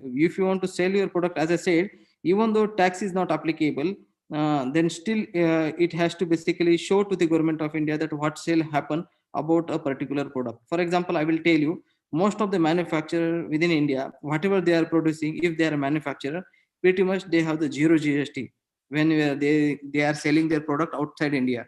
if you want to sell your product, as I said, even though tax is not applicable, then still it has to basically show to the government of India that what sale happen about a particular product. For example, I will tell you, most of the manufacturer within India, whatever they are producing, if they are a manufacturer, pretty much they have the zero GST when they are selling their product outside India.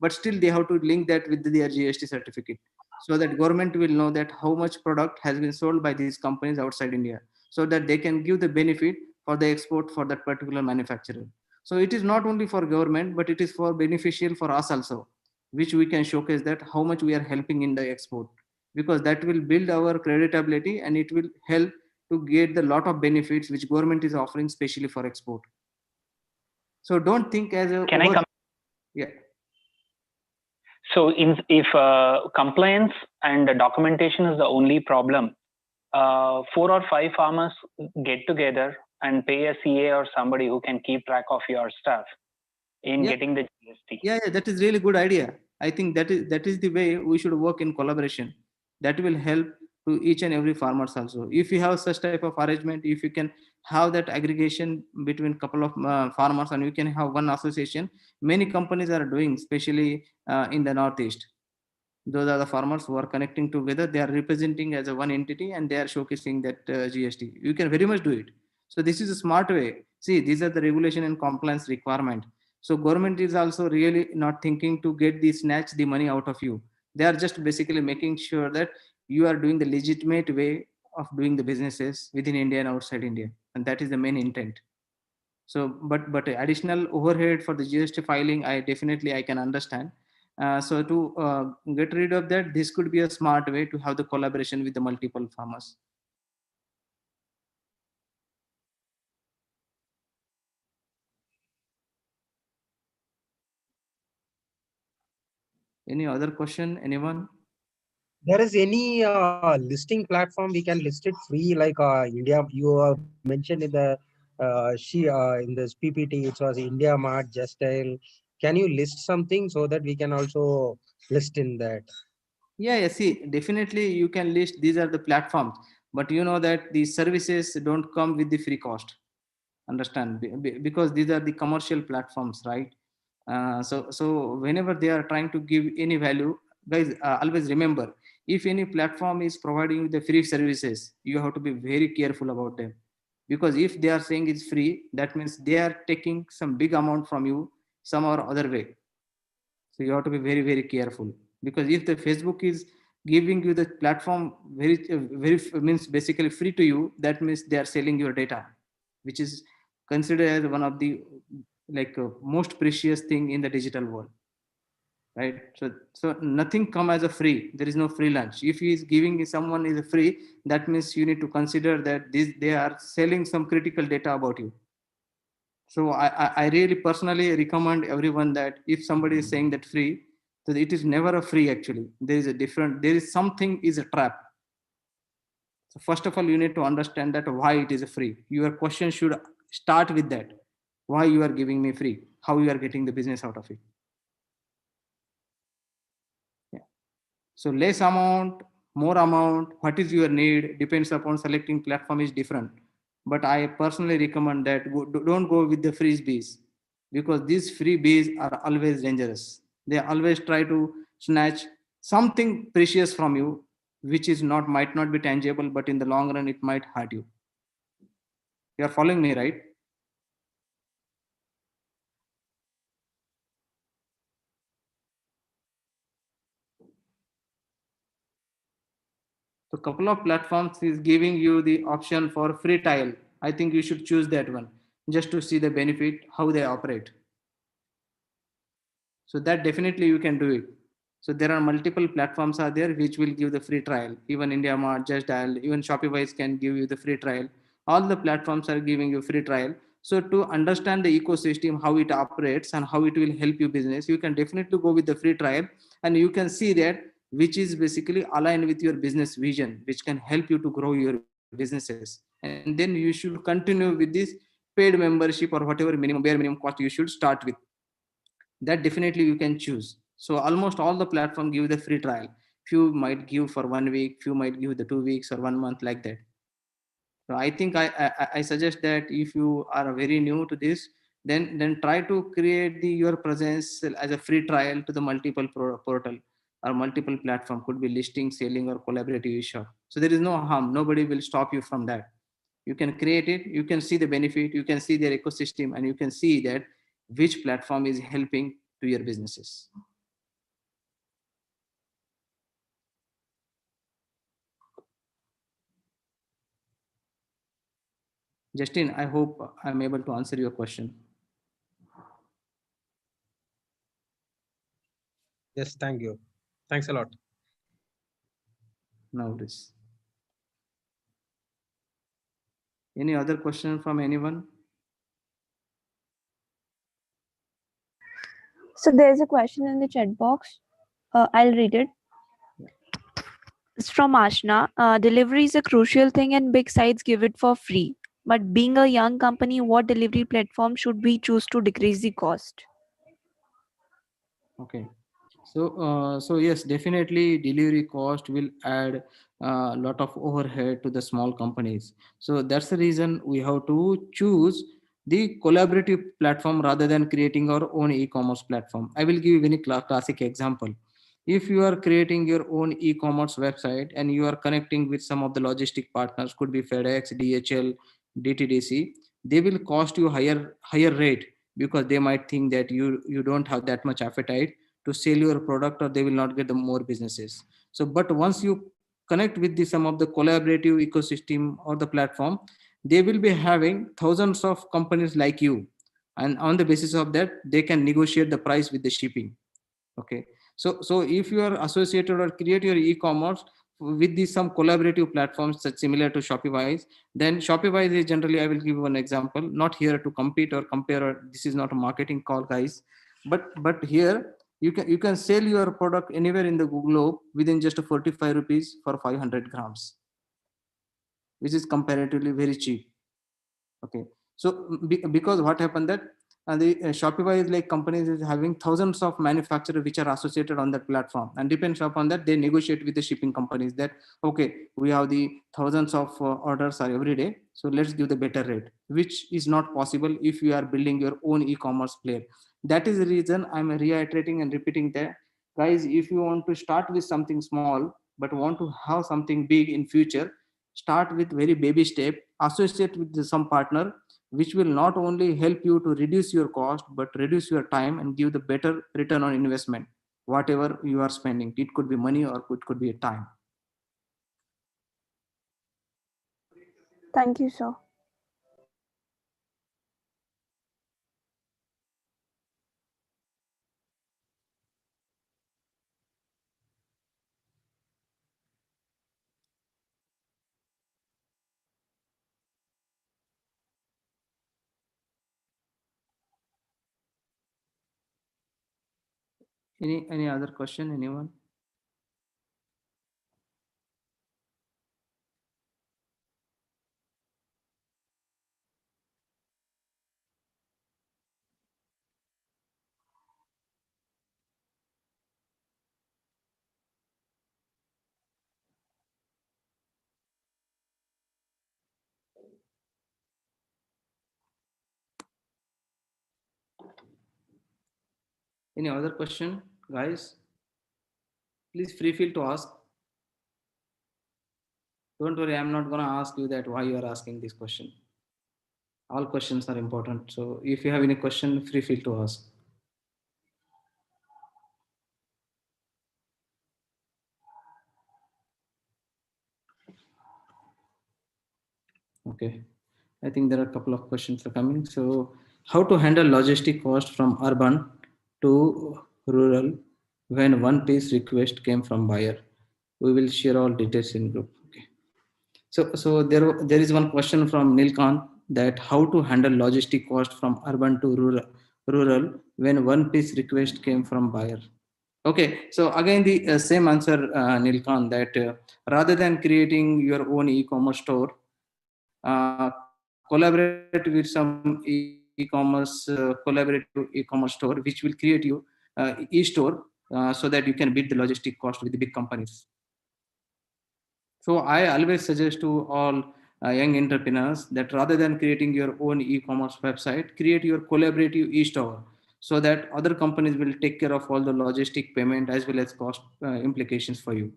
But still they have to link that with their GST certificate, so that government will know that how much product has been sold by these companies outside India, so that they can give the benefit for the export for that particular manufacturer. So it is not only for government, but it is for beneficial for us also, which we can showcase that how much we are helping in the export, because that will build our creditability and it will help to get the lot of benefits which government is offering specially for export. So don't think as a Can I come? Yeah. So if compliance and documentation is the only problem, 4 or 5 farmers get together and pay a CA or somebody who can keep track of your stuff in getting the GST. Yeah, that is really good idea. I think that is the way we should work in collaboration. That will help to each and every farmers also. If you have such type of arrangement, if you can have that aggregation between couple of farmers and you can have one association, many companies are doing, especially in the Northeast. Those are the farmers who are connecting together. They are representing as a one entity and they are showcasing that GST. You can very much do it. So this is a smart way. See, these are the regulation and compliance requirement. So government is also really not thinking to get the snatch the money out of you. They are just basically making sure that you are doing the legitimate way of doing the businesses within India and outside India, and that is the main intent. So but additional overhead for the GST filing, I can understand. So to get rid of that, this could be a smart way to have the collaboration with the multiple farmers. Any other question, anyone? There is any listing platform we can list it free, like India? You mentioned in the in this PPT, it was India Mart, Justile. Can you list something so that we can also list in that? Yeah, see, definitely you can list these are the platforms, but you know that these services don't come with the free cost. Understand? Because these are the commercial platforms, right? So whenever they are trying to give any value, guys, always remember, if any platform is providing you the free services, you have to be very careful about them, because if they are saying it's free, that means they are taking some big amount from you some or other way. So you have to be very, very careful, because if the Facebook is giving you the platform means basically free to you, that means they are selling your data, which is considered as one of the most precious thing in the digital world, right? So nothing come as a free. There is no free lunch. If he is giving someone is a free, that means you need to consider that they are selling some critical data about you. So I really personally recommend everyone that if somebody is saying that free, so it is never a free actually. There is something is a trap. So first of all, you need to understand that why it is a free. Your question should start with that. Why you are giving me free? How you are getting the business out of it? Yeah. So less amount, more amount, what is your need depends upon selecting platform is different. But I personally recommend that don't go with the freebies, because these freebies are always dangerous. They always try to snatch something precious from you, which is not might not be tangible, but in the long run it might hurt you. You are following me, right? So couple of platforms is giving you the option for free trial. I think you should choose that one just to see the benefit, how they operate. So that definitely you can do it. So there are multiple platforms are there which will give the free trial. Even India Mart, Just Dial, even Shopify can give you the free trial. All the platforms are giving you free trial. So to understand the ecosystem, how it operates and how it will help you business, you can definitely go with the free trial, and you can see that which is basically aligned with your business vision, which can help you to grow your businesses. And then you should continue with this paid membership or whatever bare minimum cost you should start with. That definitely you can choose. So almost all the platform give the free trial. Few might give for 1 week, few might give the 2 weeks or 1 month, like that. So I think I suggest that if you are very new to this, then try to create your presence as a free trial to the multiple portal or multiple platform. Could be listing, selling, or collaborative shop. So there is no harm. Nobody will stop you from that. You can create it. You can see the benefit. You can see their ecosystem, and you can see that which platform is helping to your businesses. Justin, I hope I'm able to answer your question. Yes, thank you. Thanks a lot. No worries. Any other question from anyone? So there's a question in the chat box. I'll read it. It's from Ashna. Delivery is a crucial thing and big sites give it for free. But being a young company, what delivery platform should we choose to decrease the cost? Okay. So yes, definitely delivery cost will add a lot of overhead to the small companies. So that's the reason we have to choose the collaborative platform rather than creating our own e-commerce platform. I will give you a very classic example. If you are creating your own e-commerce website and you are connecting with some of the logistic partners, could be FedEx, DHL, DTDC, they will cost you higher rate, because they might think that you don't have that much appetite to sell your product, or they will not get the more businesses. So but once you connect with some of the collaborative ecosystem or the platform, they will be having thousands of companies like you, and on the basis of that they can negotiate the price with the shipping. Okay. So if you are associated or create your e-commerce with some collaborative platforms such similar to Shopify, then Shopify is generally, I will give you one example, not here to compete or compare, or this is not a marketing call, guys, but here you can sell your product anywhere in the globe within just 45 rupees for 500 grams, which is comparatively very cheap. Okay. So because what happened that And the Shopify is like companies is having thousands of manufacturers which are associated on that platform, and depends upon that they negotiate with the shipping companies that okay, we have the thousands of orders are every day, so let's give the better rate, which is not possible if you are building your own e-commerce player. That is the reason I'm reiterating and repeating that, guys, if you want to start with something small but want to have something big in future, start with very baby step, associate with some partner which will not only help you to reduce your cost but reduce your time and give the better return on investment whatever you are spending. It could be money or it could be time. Thank you, sir. Any other question, anyone? Any other question, guys? Please free feel to ask. Don't worry, I'm not going to ask you that why you are asking this question. All questions are important, so if you have any question, free feel to ask. Okay, I think there are a couple of questions are coming. So how to handle logistic cost from urban to rural when one piece request came from buyer? We will share all details in group. Okay. So there is one question from Nilkant, that how to handle logistic cost from urban to rural when one piece request came from buyer. Okay, so again the same answer, Nilkant, that rather than creating your own e-commerce store, collaborate with some collaborative e-commerce store which will create you e-store, so that you can beat the logistic cost with the big companies. So I always suggest to all young entrepreneurs that rather than creating your own e-commerce website, create your collaborative e-store, so that other companies will take care of all the logistic payment as well as cost implications for you.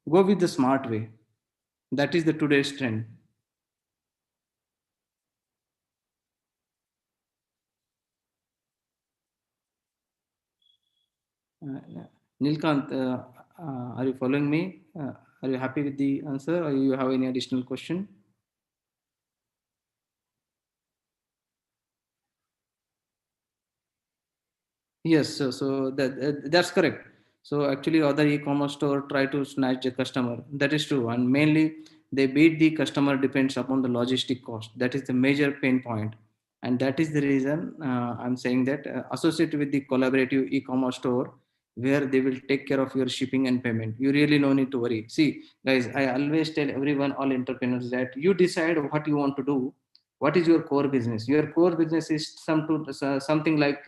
Go with the smart way. That is the today's trend. Nilkant, are you following me? Are you happy with the answer, or you have any additional question? Yes, so that's correct. So actually, other e-commerce store try to snatch the customer. That is true, and mainly they beat the customer depends upon the logistic cost. That is the major pain point, and that is the reason I'm saying that associate with the collaborative e-commerce store where they will take care of your shipping and payment. You really no need to worry. See, guys, I always tell everyone, all entrepreneurs, that you decide what you want to do. What is your core business? Your core business is something like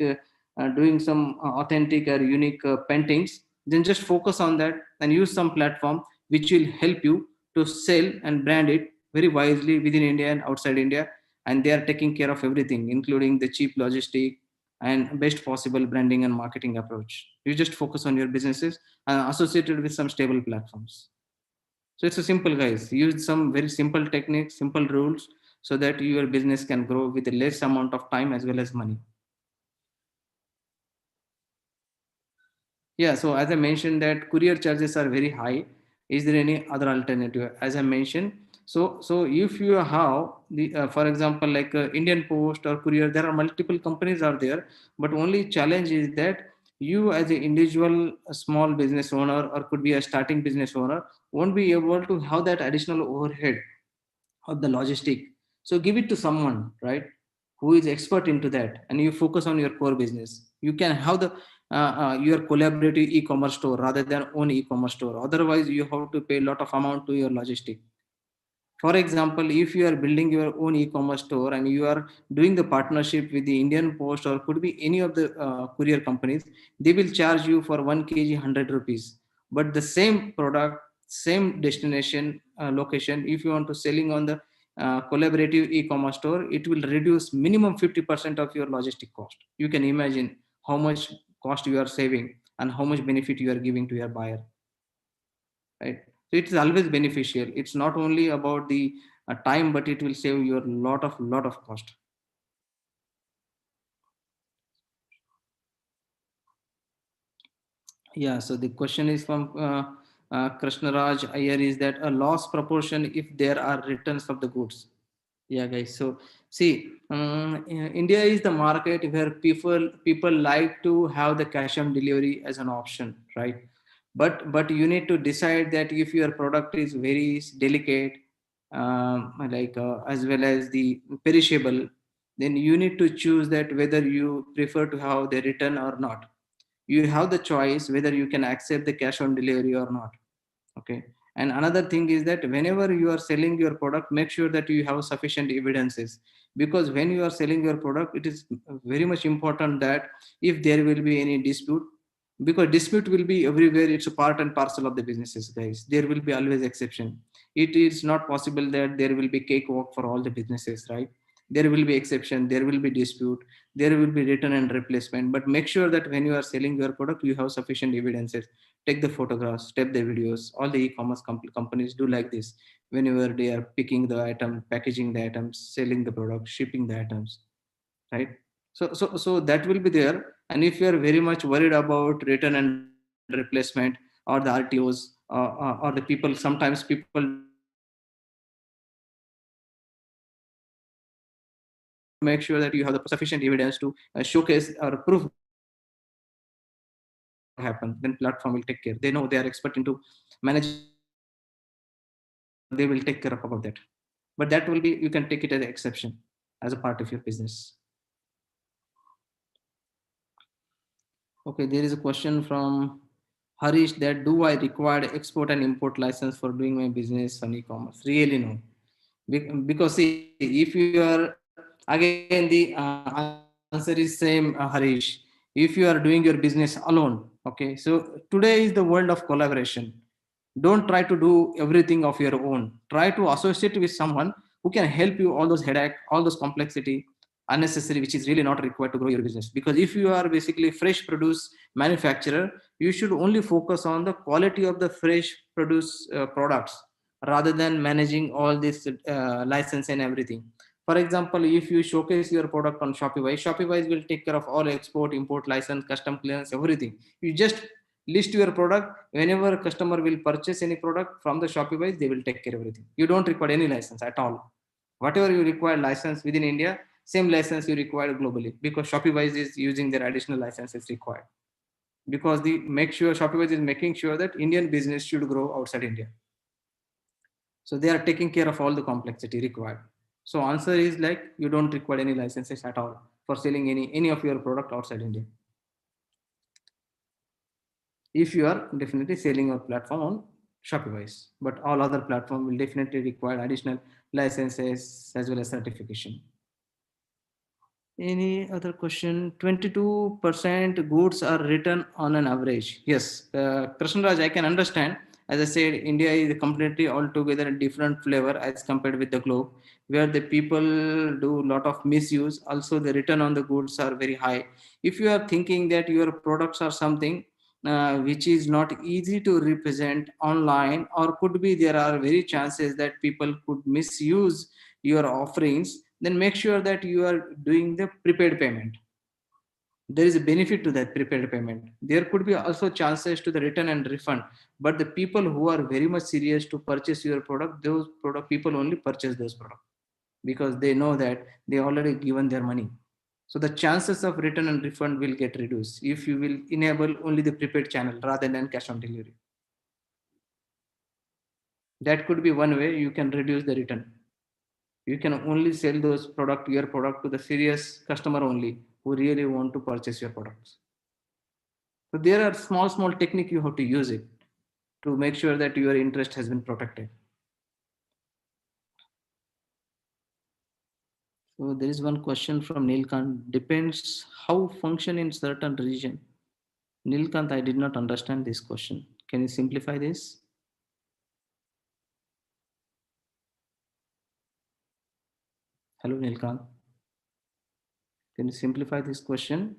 doing some authentic or unique paintings, then just focus on that and use some platform which will help you to sell and brand it very wisely within India and outside India. And they are taking care of everything, including the cheap logistic and best possible branding and marketing approach. You just focus on your businesses and associated with some stable platforms. So it's a simple, guys. Use some very simple techniques, simple rules, so that your business can grow with a less amount of time as well as money. Yeah, so as I mentioned that courier charges are very high. Is there any other alternative? As I mentioned, so if you have the, for example, like Indian Post or courier, there are multiple companies are there, but only challenge is that you as an individual a small business owner or could be a starting business owner won't be able to have that additional overhead of the logistic. So give it to someone, right, who is expert into that, and you focus on your core business. You can have the your collaborative e-commerce store rather than own e-commerce store. Otherwise, you have to pay a lot of amount to your logistic. For example, if you are building your own e-commerce store and you are doing the partnership with the Indian Post or could be any of the courier companies, they will charge you for 1 kg 100 rupees. But the same product, same destination location, if you want to selling on the collaborative e-commerce store, it will reduce minimum 50% of your logistic cost. You can imagine how much cost you are saving and how much benefit you are giving to your buyer, right? So it is always beneficial. It's not only about the time, but it will save you a lot of cost. Yeah, so the question is from Krishnaraj Iyer, is that a loss proportion if there are returns of the goods? Yeah, guys. So see, India is the market where people like to have the cash on delivery as an option, right? But you need to decide that if your product is very delicate, as well as the perishable, then you need to choose that whether you prefer to have the return or not. You have the choice whether you can accept the cash on delivery or not. Okay. And another thing is that whenever you are selling your product, make sure that you have sufficient evidences, because when you are selling your product, it is very much important that if there will be any dispute, because dispute will be everywhere, it's a part and parcel of the businesses, guys. There will be always exception. It is not possible that there will be cakewalk for all the businesses, right? There will be exception, there will be dispute, there will be return and replacement, but make sure that when you are selling your product, you have sufficient evidences. Take the photographs, take the videos. All the e-commerce companies do like this. Whenever they are picking the item, packaging the items, selling the product, shipping the items, right? So that will be there. And if you are very much worried about return and replacement or the RTOs, or the people, sometimes people don't make sure that you have the sufficient evidence to showcase or prove that you have the product. Then make sure that you have the sufficient evidence to showcase or prove that you have the product. Then platform will take care. They know, they are expert into managing the inventory, they will take care of about that. But that will be, you can take it as an exception as a part of your business. Okay, there is a question from Harish that do I require export and import license for doing my business on e-commerce? Really no. Because see, if you are, again the answer is same, Harish. If you are doing your business alone, okay, so today is the world of collaboration. Don't try to do everything of your own. Try to associate with someone who can help you all those headache, all those complexity unnecessary, which is really not required to grow your business. Because if you are basically fresh produce manufacturer, you should only focus on the quality of the fresh produce products rather than managing all this license and everything. For example, if you showcase your product on Shopify will take care of all export, import, license, custom clearance, everything. You just list your product. Whenever a customer will purchase any product from the Shopify, they will take care of everything. You don't require any license at all. Whatever you require license within India, same license you require globally, because Shopify is using their additional licenses required. Because the make sure Shopify is making sure that Indian business should grow outside India. So they are taking care of all the complexity required. So answer is like you don't require any licenses at all for selling any of your product outside India. If you are definitely selling your platform on Shopify, but all other platform will definitely require additional licenses as well as certification. Any other question? 22% goods are written on an average. Yes, Krishnaraj, I can understand. As I said, India is completely altogether a different flavor as compared with the globe, where the people do a lot of misuse. Also, the return on the goods are very high. If you are thinking that your products are something which is not easy to represent online, or could be there are very chances that people could misuse your offerings, then make sure that you are doing the prepaid payment. There is a benefit to that prepaid payment. There could be also chances to the return and refund, but the people who are very much serious to purchase your product, those product people only purchase those products because they know that they already given their money. So the chances of return and refund will get reduced if you will enable only the prepaid channel rather than cash on delivery. That could be one way you can reduce the return. You can only sell your product to the serious customer only who really want to purchase your products. So there are small technique you have to use it to make sure that your interest has been protected. So there is one question from Nilkant. Depends how function in certain region. Nilkant, I did not understand this question. Can you simplify this? Hello, Nilkant. Can you simplify this question?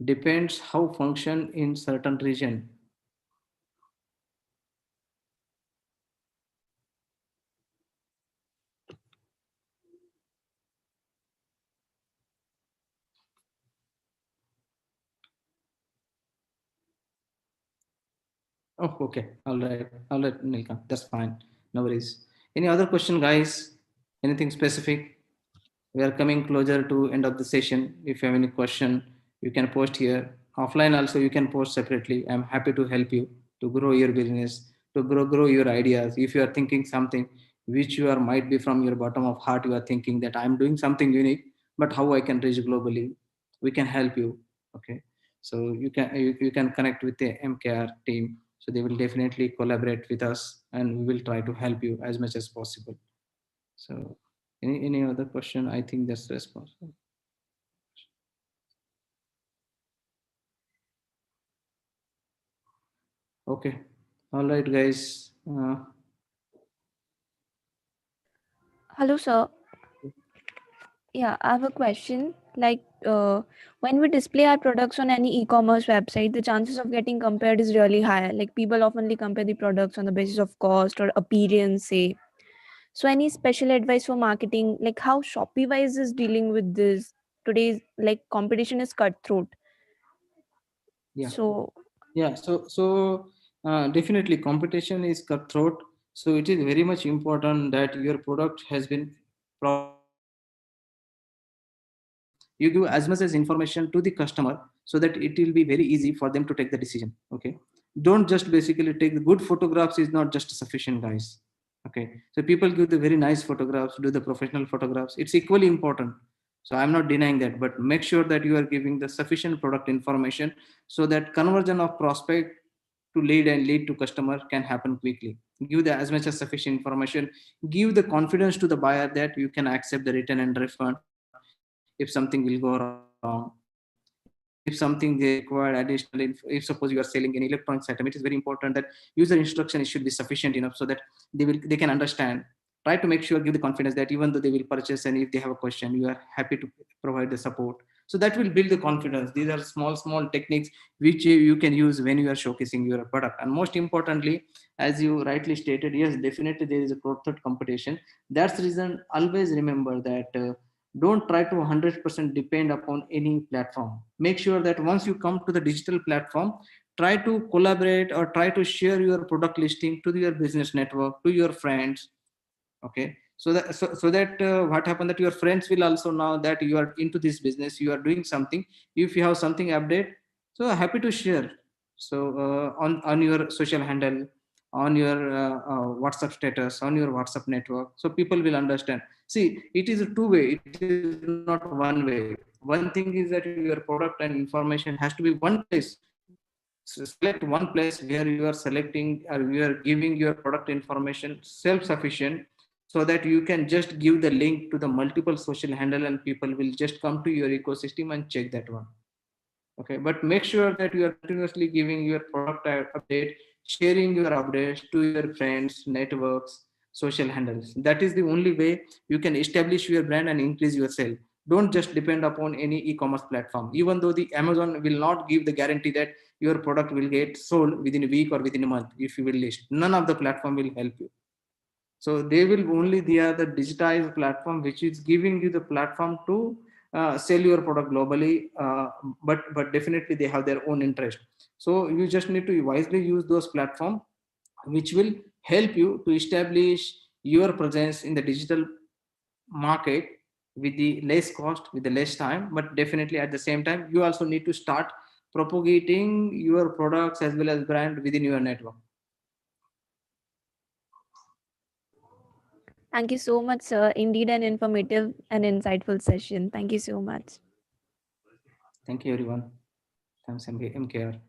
Depends how function in certain region. Oh, okay. All right, Nilkant. That's fine. No worries. Any other question, guys? Anything specific? We are coming closer to end of the session. If you have any question, you can post here. Offline also, you can post separately. I'm happy to help you to grow your business, to grow your ideas. If you are thinking something which you are might be from your bottom of heart, you are thinking that I'm doing something unique, but how I can reach globally, we can help you. Okay, so you can connect with the MKR team. So they will definitely collaborate with us, and we will try to help you as much as possible. So any other question? I think that's the response. Okay. All right, guys. Hello, sir. Yeah, I have a question. Like, when we display our products on any e-commerce website, the chances of getting compared is really high. Like, people oftenly compare the products on the basis of cost or appearance, say. So, any special advice for marketing, like how Shopify is dealing with this? Today's like competition is cutthroat. Yeah. So, Yeah. Definitely competition is cutthroat. So it is very much important that your product has been properly marketed. You give as much as information to the customer so that it will be very easy for them to take the decision. Okay, don't just basically take the good photographs is not just sufficient, guys. Okay, so people give the very nice photographs, do the professional photographs, it's equally important. So I'm not denying that, but make sure that you are giving the sufficient product information so that conversion of prospect to lead and lead to customer can happen quickly. Give the as much as sufficient information, give the confidence to the buyer that you can accept the return and refund if something will go wrong. If something they require additional, if suppose you are selling any electronics item, it is very important that user instruction should be sufficient enough so that they can understand. Try to make sure, give the confidence that even though they will purchase and if they have a question, you are happy to provide the support. So that will build the confidence. These are small techniques which you can use when you are showcasing your product. And most importantly, as you rightly stated, yes, definitely there is a cutthroat competition. That's the reason always remember that don't try to 100% depend upon any platform. Make sure that once you come to the digital platform, try to collaborate or try to share your product listing to your business network, to your friends. Okay, so that what happened that your friends will also know that you are into this business, you are doing something. If you have something update, so happy to share. So on your social handle, on your WhatsApp status, on your WhatsApp network, so people will understand. See, it is a two way, it is not one way. One thing is that your product and information has to be one place. Select one place where you are selecting or you are giving your product information self sufficient, so that you can just give the link to the multiple social handle and people will just come to your ecosystem and check that one. Okay, but make sure that you are continuously giving your product update, sharing your updates to your friends, networks, social handles. That is the only way you can establish your brand and increase your sale. Don't just depend upon any e-commerce platform. Even though the Amazon will not give the guarantee that your product will get sold within a week or within a month if you will list, none of the platform will help you. So they are the digitized platform which is giving you the platform to sell your product globally, but definitely they have their own interest. So you just need to wisely use those platform which will help you to establish your presence in the digital market with the less cost, with the less time, but definitely at the same time you also need to start propagating your products as well as brand within your network. thank you so much, sir. Indeed, an informative and insightful session. Thank you so much. Thank you everyone. Thanks MKR.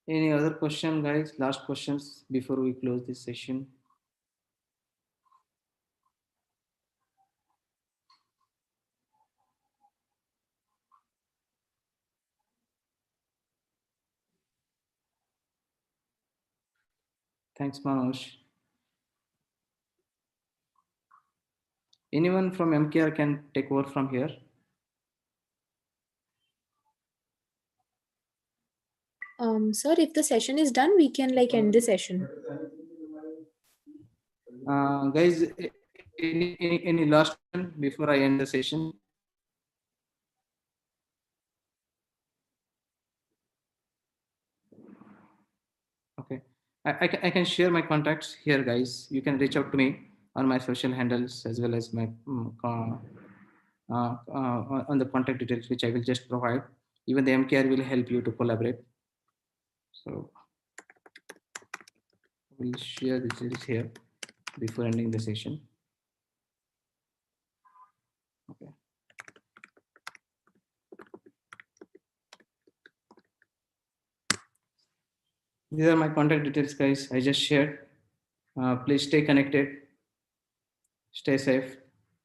Any other question, guys? Last questions before we close this session. Thanks, Manoj. Anyone from MKR can take over from here? Sir, if the session is done, we can like end the session. Guys, any last one before I end the session? Okay, I can share my contacts here, guys. You can reach out to me on my social handles as well as my on the contact details, which I will just provide. Even the MKR will help you to collaborate. So we'll share the details here before ending the session. Okay. These are my contact details, guys. I just shared. Please stay connected. Stay safe.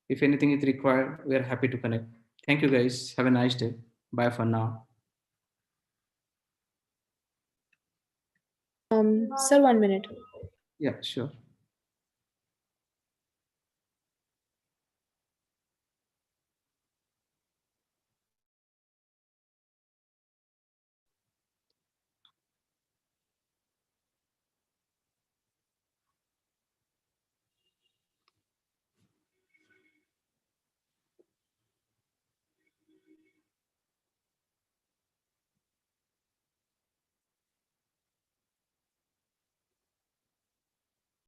If anything is required, we are happy to connect. Thank you, guys. Have a nice day. Bye for now. Sir, 1 minute. Yeah, sure.